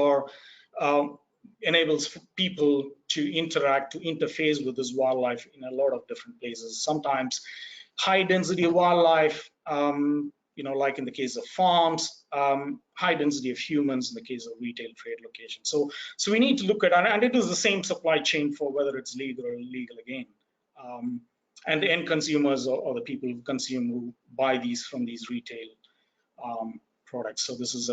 Speaker 4: people to interact, to interface with this wildlife in a lot of different places. Sometimes high density wildlife, like in the case of farms, high density of humans in the case of retail trade locations. So we need to look at, and it is the same supply chain for whether it's legal or illegal again. And the end consumers or the people who consume, who buy these from these retail products. So this is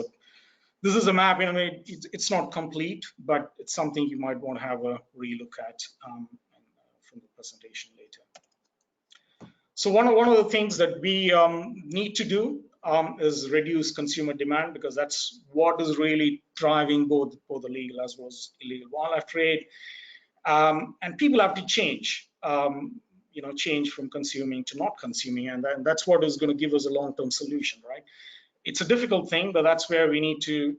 Speaker 4: a map. I mean, it's not complete, but it's something you might want to have a relook at from the presentation later. So one of the things that we need to do is reduce consumer demand, because that's what is really driving both the legal as well as illegal wildlife trade. And people have to change, change from consuming to not consuming, and that's what is going to give us a long-term solution, right? It's a difficult thing, but that's where we need to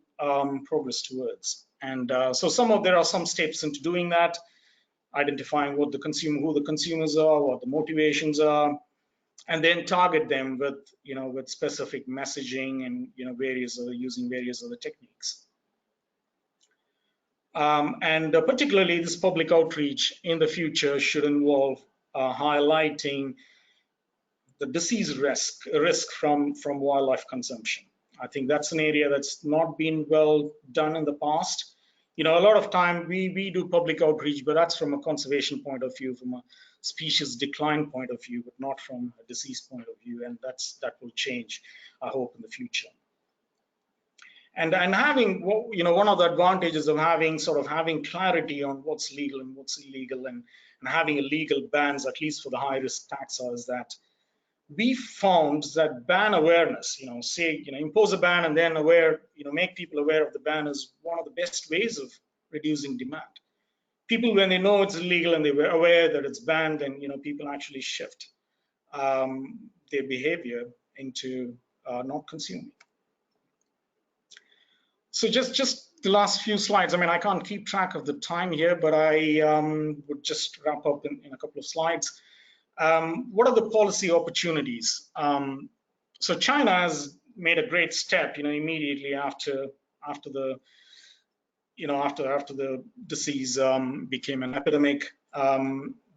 Speaker 4: progress towards. And so there are some steps into doing that, identifying who the consumers are, what the motivations are, and then target them with specific messaging and using various other techniques. And particularly this public outreach in the future should involve highlighting the disease risk from wildlife consumption. I think that's an area that's not been well done in the past. A lot of time we do public outreach, but that's from a conservation point of view, from a species decline point of view, but not from a disease point of view, and that will change, I hope, in the future. And having, one of the advantages of having clarity on what's legal and what's illegal, and having a legal bans, at least for the high risk taxa, is that we found that ban awareness, impose a ban and then make people aware of the ban, is one of the best ways of reducing demand. People, when they know it's illegal and they're aware that it's banned, then people actually shift their behavior into not consuming. So just the last few slides. I mean, I can't keep track of the time here, but I would just wrap up in a couple of slides. What are the policy opportunities? So China has made a great step, immediately after the disease became an epidemic.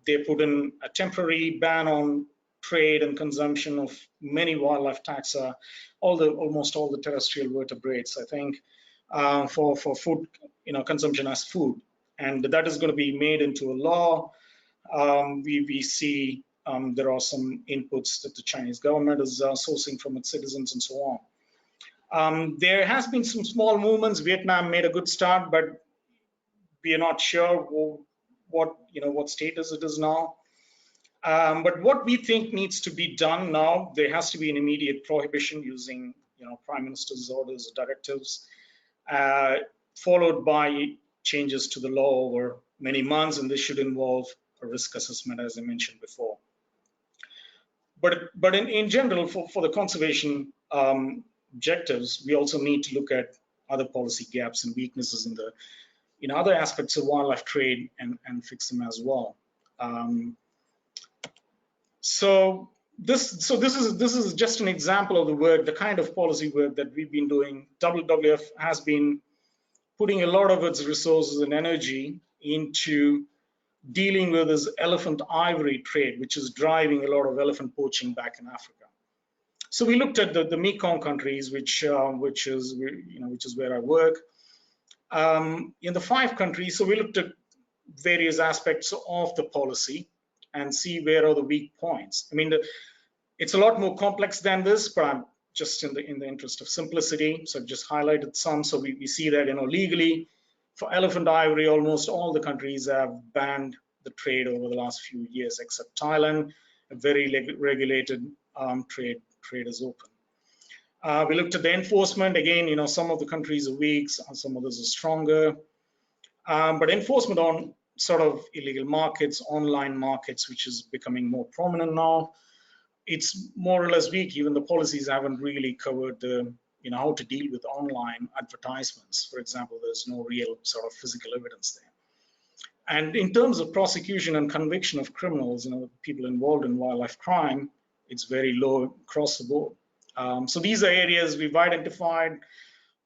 Speaker 4: They put in a temporary ban on trade and consumption of many wildlife taxa, almost all the terrestrial vertebrates, I think, for food, consumption as food, and that is going to be made into a law. We see there are some inputs that the Chinese government is sourcing from its citizens and so on. There has been some small movements. Vietnam made a good start, but we are not sure what status it is now. But what we think needs to be done now, there has to be an immediate prohibition using Prime Minister's orders, directives, followed by changes to the law over many months, and this should involve a risk assessment, as I mentioned before. But in general, for the conservation objectives, we also need to look at other policy gaps and weaknesses in other aspects of wildlife trade and fix them as well. So this is just an example of the work, the kind of policy work that we've been doing. WWF has been putting a lot of its resources and energy into dealing with this elephant ivory trade, which is driving a lot of elephant poaching back in Africa. So we looked at the Mekong countries, which is where I work. In the 5 countries, so we looked at various aspects of the policy and see where are the weak points. I mean, it's a lot more complex than this, but I'm just in the interest of simplicity, so I've just highlighted some. So we see that legally, for elephant ivory, almost all the countries have banned the trade over the last few years, except Thailand. A very regulated trade is open. We looked at the enforcement. Again, some of the countries are weak, some others are stronger. But enforcement on sort of illegal markets, online markets, which is becoming more prominent now, it's more or less weak. Even the policies haven't really covered the how to deal with online advertisements. For example, there's no real sort of physical evidence there. And in terms of prosecution and conviction of criminals, people involved in wildlife crime, it's very low across the board. So these are areas we've identified.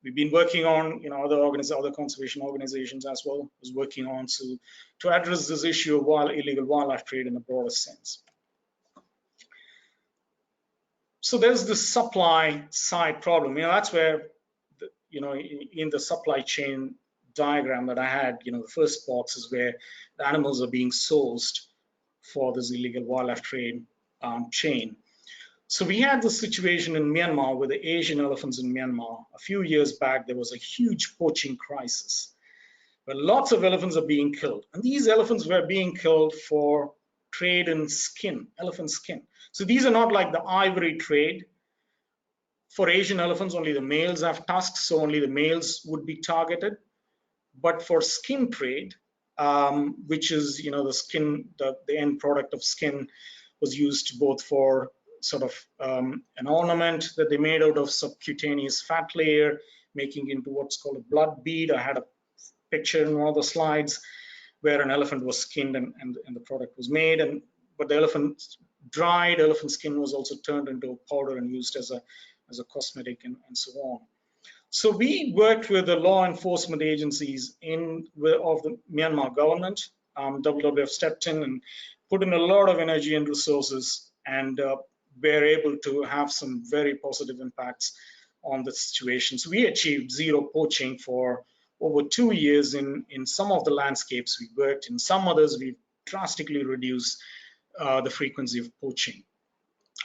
Speaker 4: we've been working on, other conservation organizations as well is working on to address this issue of illegal wildlife trade in a broader sense. So there's the supply side problem. That's where, in the supply chain diagram that I had, the first box is where the animals are being sourced for this illegal wildlife trade chain. So we had this situation in Myanmar with the Asian elephants in Myanmar. A few years back, there was a huge poaching crisis where lots of elephants are being killed. And these elephants were being killed for trade in skin, elephant skin. So these are not like the ivory trade. For Asian elephants, only the males have tusks, so only the males would be targeted. But for skin trade, which is, the skin, the end product of skin was used both for sort of an ornament that they made out of subcutaneous fat layer, making into what's called a blood bead. I had a picture in one of the slides where an elephant was skinned and the product was made. But the dried elephant skin was also turned into a powder and used as a cosmetic and so on. So we worked with the law enforcement agencies of the Myanmar government. WWF stepped in and put in a lot of energy and resources, and we're able to have some very positive impacts on the situation. So we achieved zero poaching for over 2 years in some of the landscapes we worked. In some others, we've drastically reduced the frequency of poaching,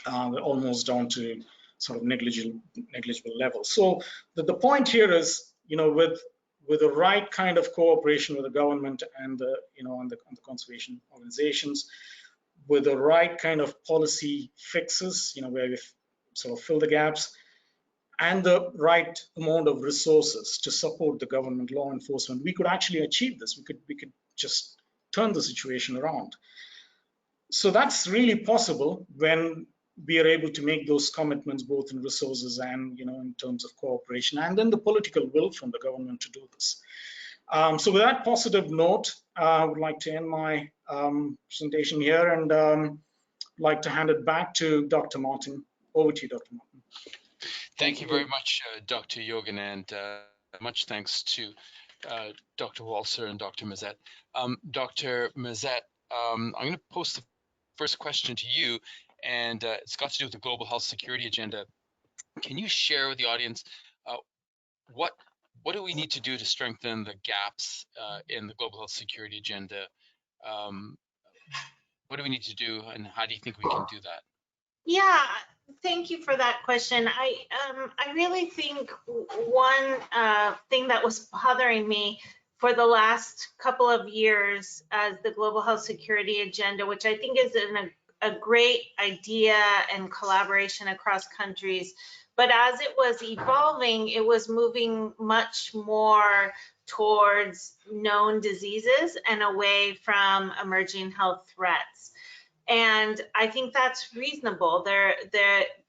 Speaker 4: almost down to sort of negligible level. So the point here is, with the right kind of cooperation with the government and the conservation organizations, with the right kind of policy fixes, where we sort of fill the gaps, and the right amount of resources to support the government law enforcement, we could actually achieve this. We could just turn the situation around. So that's really possible when we are able to make those commitments, both in resources and in terms of cooperation, and then the political will from the government to do this. So with that positive note, I would like to end my presentation here, and like to hand it back to Dr. Martin. Over to you, Dr. Martin.
Speaker 1: Thank you very much, Dr. Yogan, and much thanks to Dr. Walser and Dr. Mazet. Dr. Mazet, I'm going to post the first question to you, and it's got to do with the global health security agenda. Can you share with the audience what do we need to do to strengthen the gaps in the global health security agenda? What do we need to do, and how do you think we can do that?
Speaker 2: Yeah, thank you for that question. I really think one thing that was bothering me for the last couple of years as the global health security agenda, which I think is a great idea and collaboration across countries, but as it was evolving, it was moving much more towards known diseases and away from emerging health threats. And I think that's reasonable.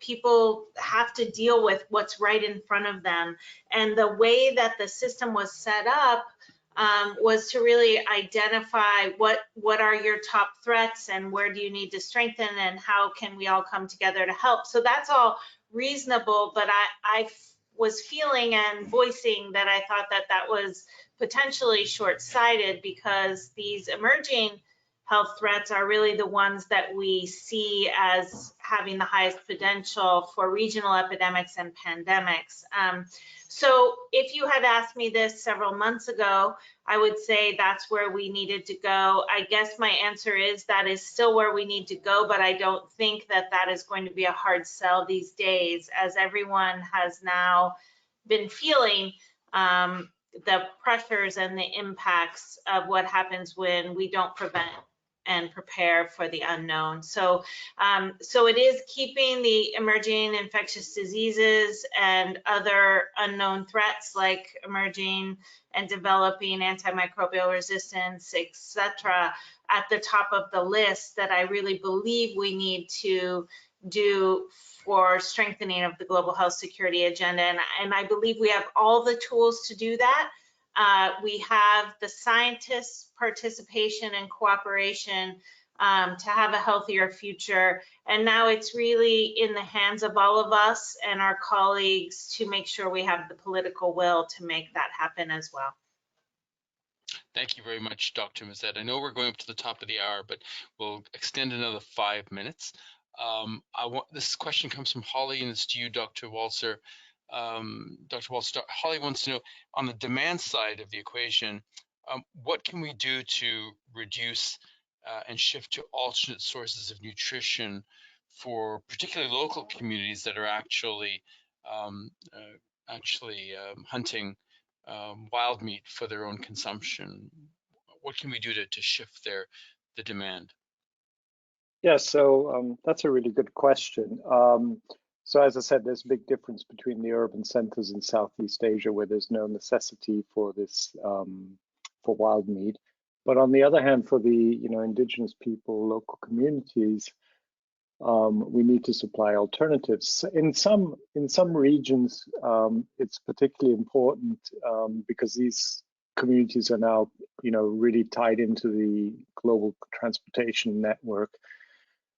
Speaker 2: People have to deal with what's right in front of them. And the way that the system was set up was to really identify what are your top threats and where do you need to strengthen and how can we all come together to help. So that's all reasonable, but I was feeling and voicing that I thought that was potentially short-sighted, because these emerging health threats are really the ones that we see as having the highest potential for regional epidemics and pandemics. So if you had asked me this several months ago, I would say that's where we needed to go. I guess my answer is that is still where we need to go, but I don't think that is going to be a hard sell these days, as everyone has now been feeling the pressures and the impacts of what happens when we don't prevent and prepare for the unknown. So it is keeping the emerging infectious diseases and other unknown threats like emerging and developing antimicrobial resistance, etc., at the top of the list that I really believe we need to do for strengthening of the global health security agenda. And I believe we have all the tools to do that. We have the scientists' participation and cooperation to have a healthier future. And now it's really in the hands of all of us and our colleagues to make sure we have the political will to make that happen as well.
Speaker 1: Thank you very much, Dr. Mazet. I know we're going up to the top of the hour, but we'll extend another 5 minutes. This question comes from Holly, and it's to you, Dr. Walser. Dr. Walser, Holly wants to know, on the demand side of the equation, what can we do to reduce and shift to alternate sources of nutrition for particularly local communities that are actually hunting wild meat for their own consumption? What can we do to shift the demand?
Speaker 3: Yeah, so that's a really good question. So as I said, there's a big difference between the urban centers in Southeast Asia where there's no necessity for this for wild meat. But on the other hand, for the indigenous people, local communities, we need to supply alternatives. In some regions, it's particularly important because these communities are now, really tied into the global transportation network.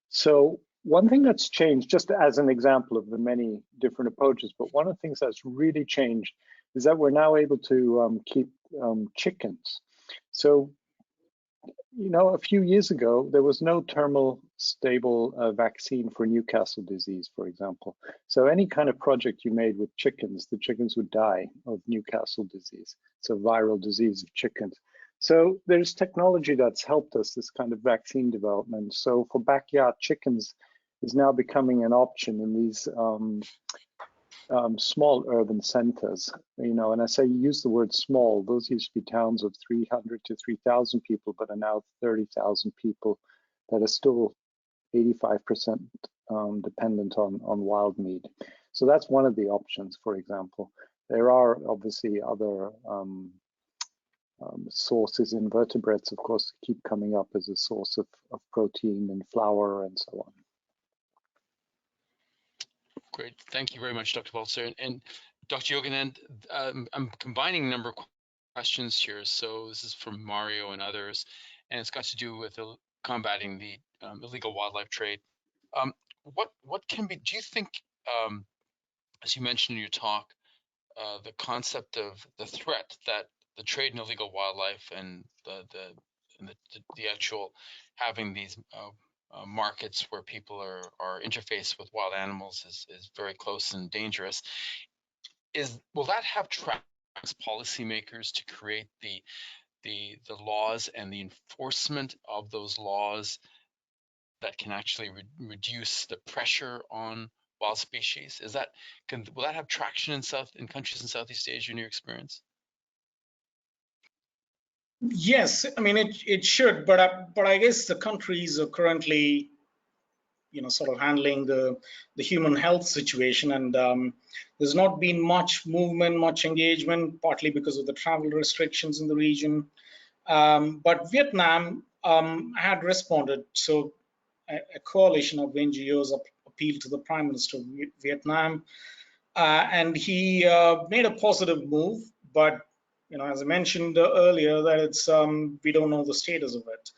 Speaker 3: So one thing that's changed, just as an example of the many different approaches, but one of the things that's really changed is that we're now able to keep chickens. So a few years ago, there was no terminal stable vaccine for Newcastle disease, for example. So any kind of project you made with chickens, the chickens would die of Newcastle disease. It's a viral disease of chickens. So there's technology that's helped us, this kind of vaccine development. So for backyard chickens is now becoming an option in these small urban centers, and I say use the word small, those used to be towns of 300 to 3,000 people, but are now 30,000 people that are still 85% dependent on wild meat. So that's one of the options, for example. There are obviously other sources. Invertebrates, of course, keep coming up as a source of protein and flour and so on.
Speaker 1: Great, thank you very much, Dr. Walser. And Dr. Yoganand, I'm combining a number of questions here. So this is from Mario and others, and it's got to do with combating the illegal wildlife trade. What can be, do you think, as you mentioned in your talk, the concept of the threat that the trade in illegal wildlife and the actual having these markets where people are interfaced with wild animals is very close and dangerous. Will that have tracked policymakers to create the laws and the enforcement of those laws that can actually reduce the pressure on wild species? Will that have traction in countries in Southeast Asia in your experience?
Speaker 4: Yes, I mean it should, but I guess the countries are currently, sort of handling the human health situation, and there's not been much movement, much engagement, partly because of the travel restrictions in the region. But Vietnam had responded. So a coalition of NGOs appealed to the Prime Minister of Vietnam, and he made a positive move, but as I mentioned earlier, that it's we don't know the status of it.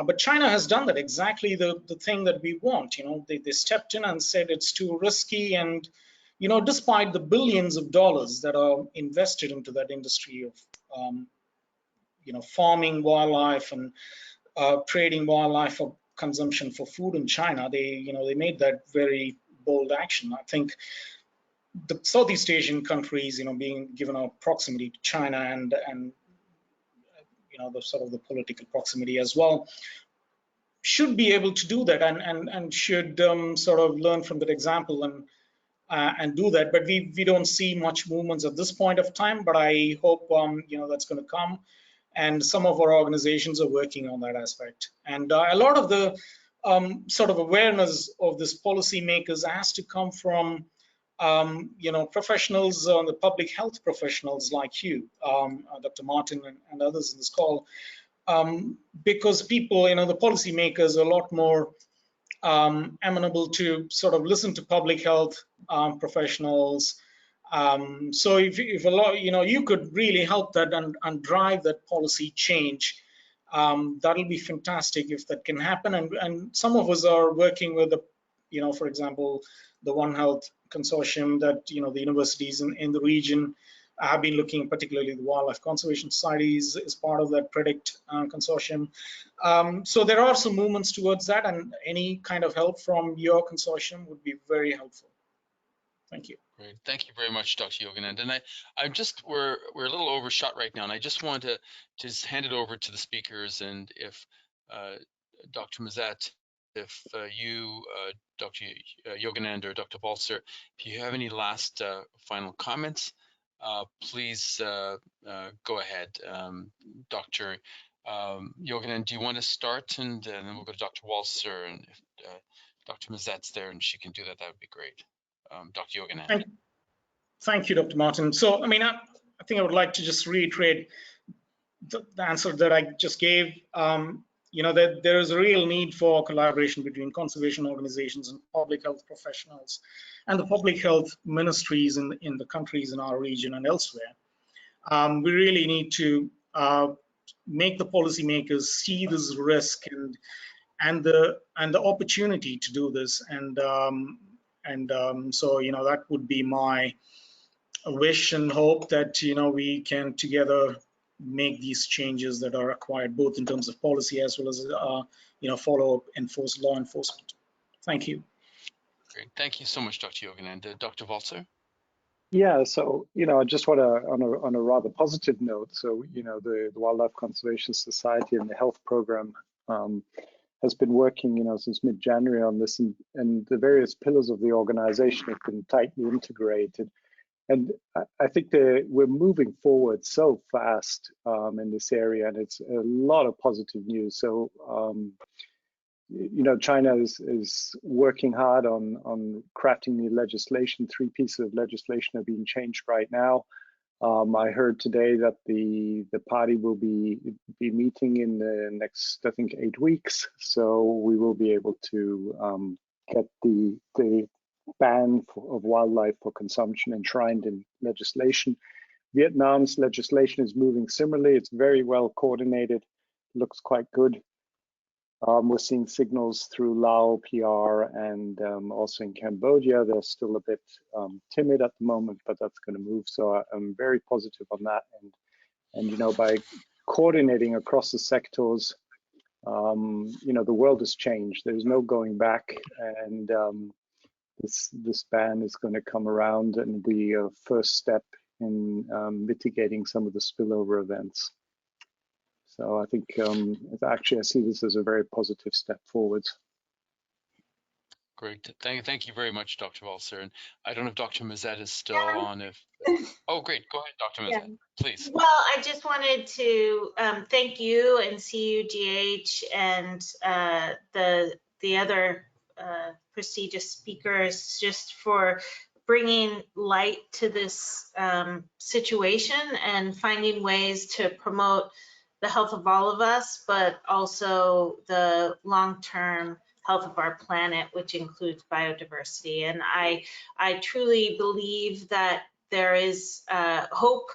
Speaker 4: But China has done that, exactly the thing that we want. They stepped in and said it's too risky, and despite the billions of dollars that are invested into that industry of farming wildlife and trading wildlife for consumption for food in China, they made that very bold action. I think the Southeast Asian countries, being given a proximity to China and the sort of the political proximity as well, should be able to do that and should sort of learn from that example and do that. But we don't see much movements at this point of time. But I hope that's going to come, and some of our organizations are working on that aspect. And a lot of the sort of awareness of this policymakers has to come from professionals, the public health professionals like you, Dr. Martin and others in this call, because people, the policymakers are a lot more amenable to sort of listen to public health professionals. So if a lot, you could really help that and drive that policy change That'll be fantastic if that can happen. And some of us are working with the, for example, the One Health consortium that, the universities in the region have been looking, particularly the Wildlife Conservation Societies is part of that PREDICT consortium. So there are some movements towards that, and any kind of help from your consortium would be very helpful. Thank you.
Speaker 1: Great, thank you very much, Dr. Yoganand. And I'm just, we're a little overshot right now, and I just want to just hand it over to the speakers. And if Dr. Mazat, if you, Dr. Yoganand or Dr. Balcer, if you have any last final comments, please go ahead. Dr. Yoganand, do you want to start, and then we'll go to Dr. Walser, and if Dr. Mazat's there and she can do that, that would be great. Dr. Yoganand.
Speaker 4: Thank you, Dr. Martin. So, I think I would like to just reiterate the answer that I just gave. That there is a real need for collaboration between conservation organizations and public health professionals and the public health ministries in the countries in our region and elsewhere. We really need to make the policymakers see this risk and the opportunity to do this. So that would be my wish and hope that we can together make these changes that are required, both in terms of policy as well as follow-up law enforcement. Thank you.
Speaker 1: Great, thank you so much, Dr. Yoganand. Dr. Walser?
Speaker 3: Yeah, so I just want to, on a rather positive note, so the Wildlife Conservation Society and the health program has been working since mid-January on this, and the various pillars of the organization have been tightly integrated. And I think that we're moving forward so fast in this area, and it's a lot of positive news. So China is working hard on crafting new legislation. 3 pieces of legislation are being changed right now. I heard today that the party will be meeting in the next, I think, 8 weeks. So we will be able to get the ban of wildlife for consumption enshrined in legislation. Vietnam's legislation is moving similarly. It's very well coordinated, looks quite good. We're seeing signals through Laos, PR, and also in Cambodia. They're still a bit timid at the moment, but that's going to move. So I'm very positive on that. And by coordinating across the sectors, the world has changed. There's no going back, and this ban is going to come around and be a first step in mitigating some of the spillover events. So I think actually I see this as a very positive step forward.
Speaker 1: Great, thank you very much, Dr. Walser. And I don't know if Dr. Mazet is still on. Oh, great, go ahead, Dr. Mazet, please.
Speaker 2: Well, I just wanted to thank you and CUGH and the other prestigious speakers just for bringing light to this situation and finding ways to promote the health of all of us, but also the long-term health of our planet, which includes biodiversity. And I truly believe that there is hope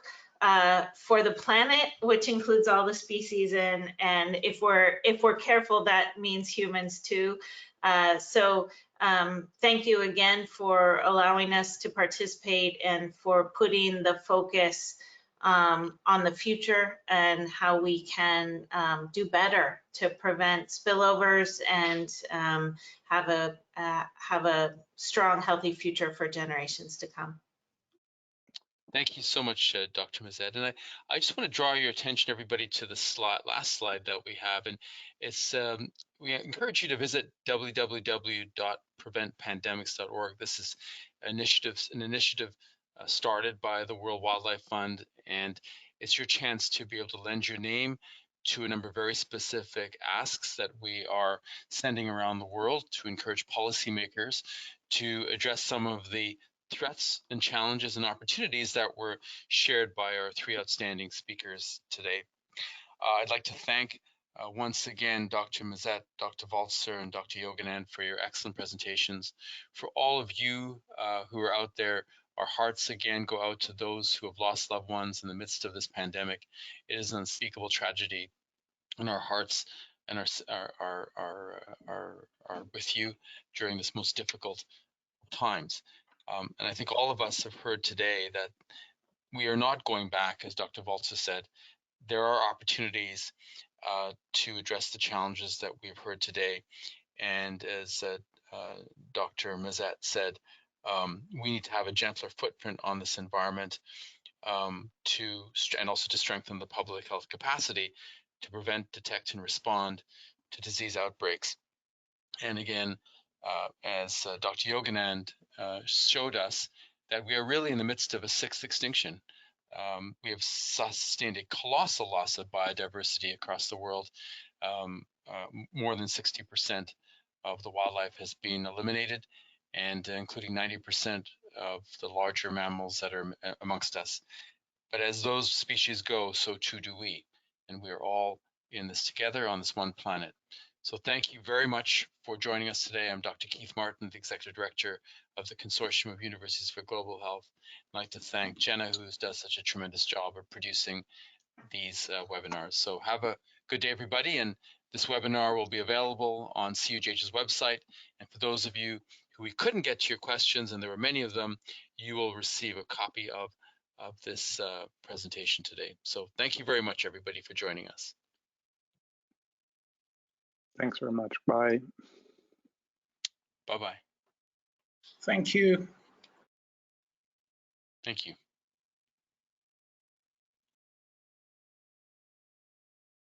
Speaker 2: for the planet, which includes all the species, and if we're careful, that means humans too. So thank you again for allowing us to participate and for putting the focus on the future and how we can do better to prevent spillovers and have a strong, healthy future for generations to come.
Speaker 1: Thank you so much, Dr. Mazet. And I just want to draw your attention, everybody, to the last slide that we have. And it's we encourage you to visit www.preventpandemics.org. This is an initiative started by the World Wildlife Fund, and it's your chance to be able to lend your name to a number of very specific asks that we are sending around the world to encourage policymakers to address some of the threats and challenges and opportunities that were shared by our 3 outstanding speakers today. I'd like to thank once again Dr. Mazet, Dr. Walser, and Dr. Yoganand for your excellent presentations. For all of you who are out there, our hearts again go out to those who have lost loved ones in the midst of this pandemic. It is an unspeakable tragedy. and our hearts and are with you during this most difficult times. And I think all of us have heard today that we are not going back, as Dr. Waltzer said. There are opportunities to address the challenges that we've heard today. And as Dr. Mazet said, we need to have a gentler footprint on this environment and also to strengthen the public health capacity to prevent, detect, and respond to disease outbreaks. And again, as Dr. Yoganand showed us, that we are really in the midst of a sixth extinction. We have sustained a colossal loss of biodiversity across the world. More than 60% of the wildlife has been eliminated, and including 90% of the larger mammals that are amongst us. But as those species go, so too do we. And we are all in this together on this one planet. So thank you very much for joining us today. I'm Dr. Keith Martin, the Executive Director of the Consortium of Universities for Global Health. I'd like to thank Jenna, who does such a tremendous job of producing these webinars. So have a good day, everybody. And this webinar will be available on CUGH's website. And for those of you who we couldn't get to your questions, and there were many of them, you will receive a copy of this presentation today. So thank you very much, everybody, for joining us.
Speaker 3: Thanks very much. Bye.
Speaker 1: Bye-bye.
Speaker 4: Thank you.
Speaker 1: Thank you.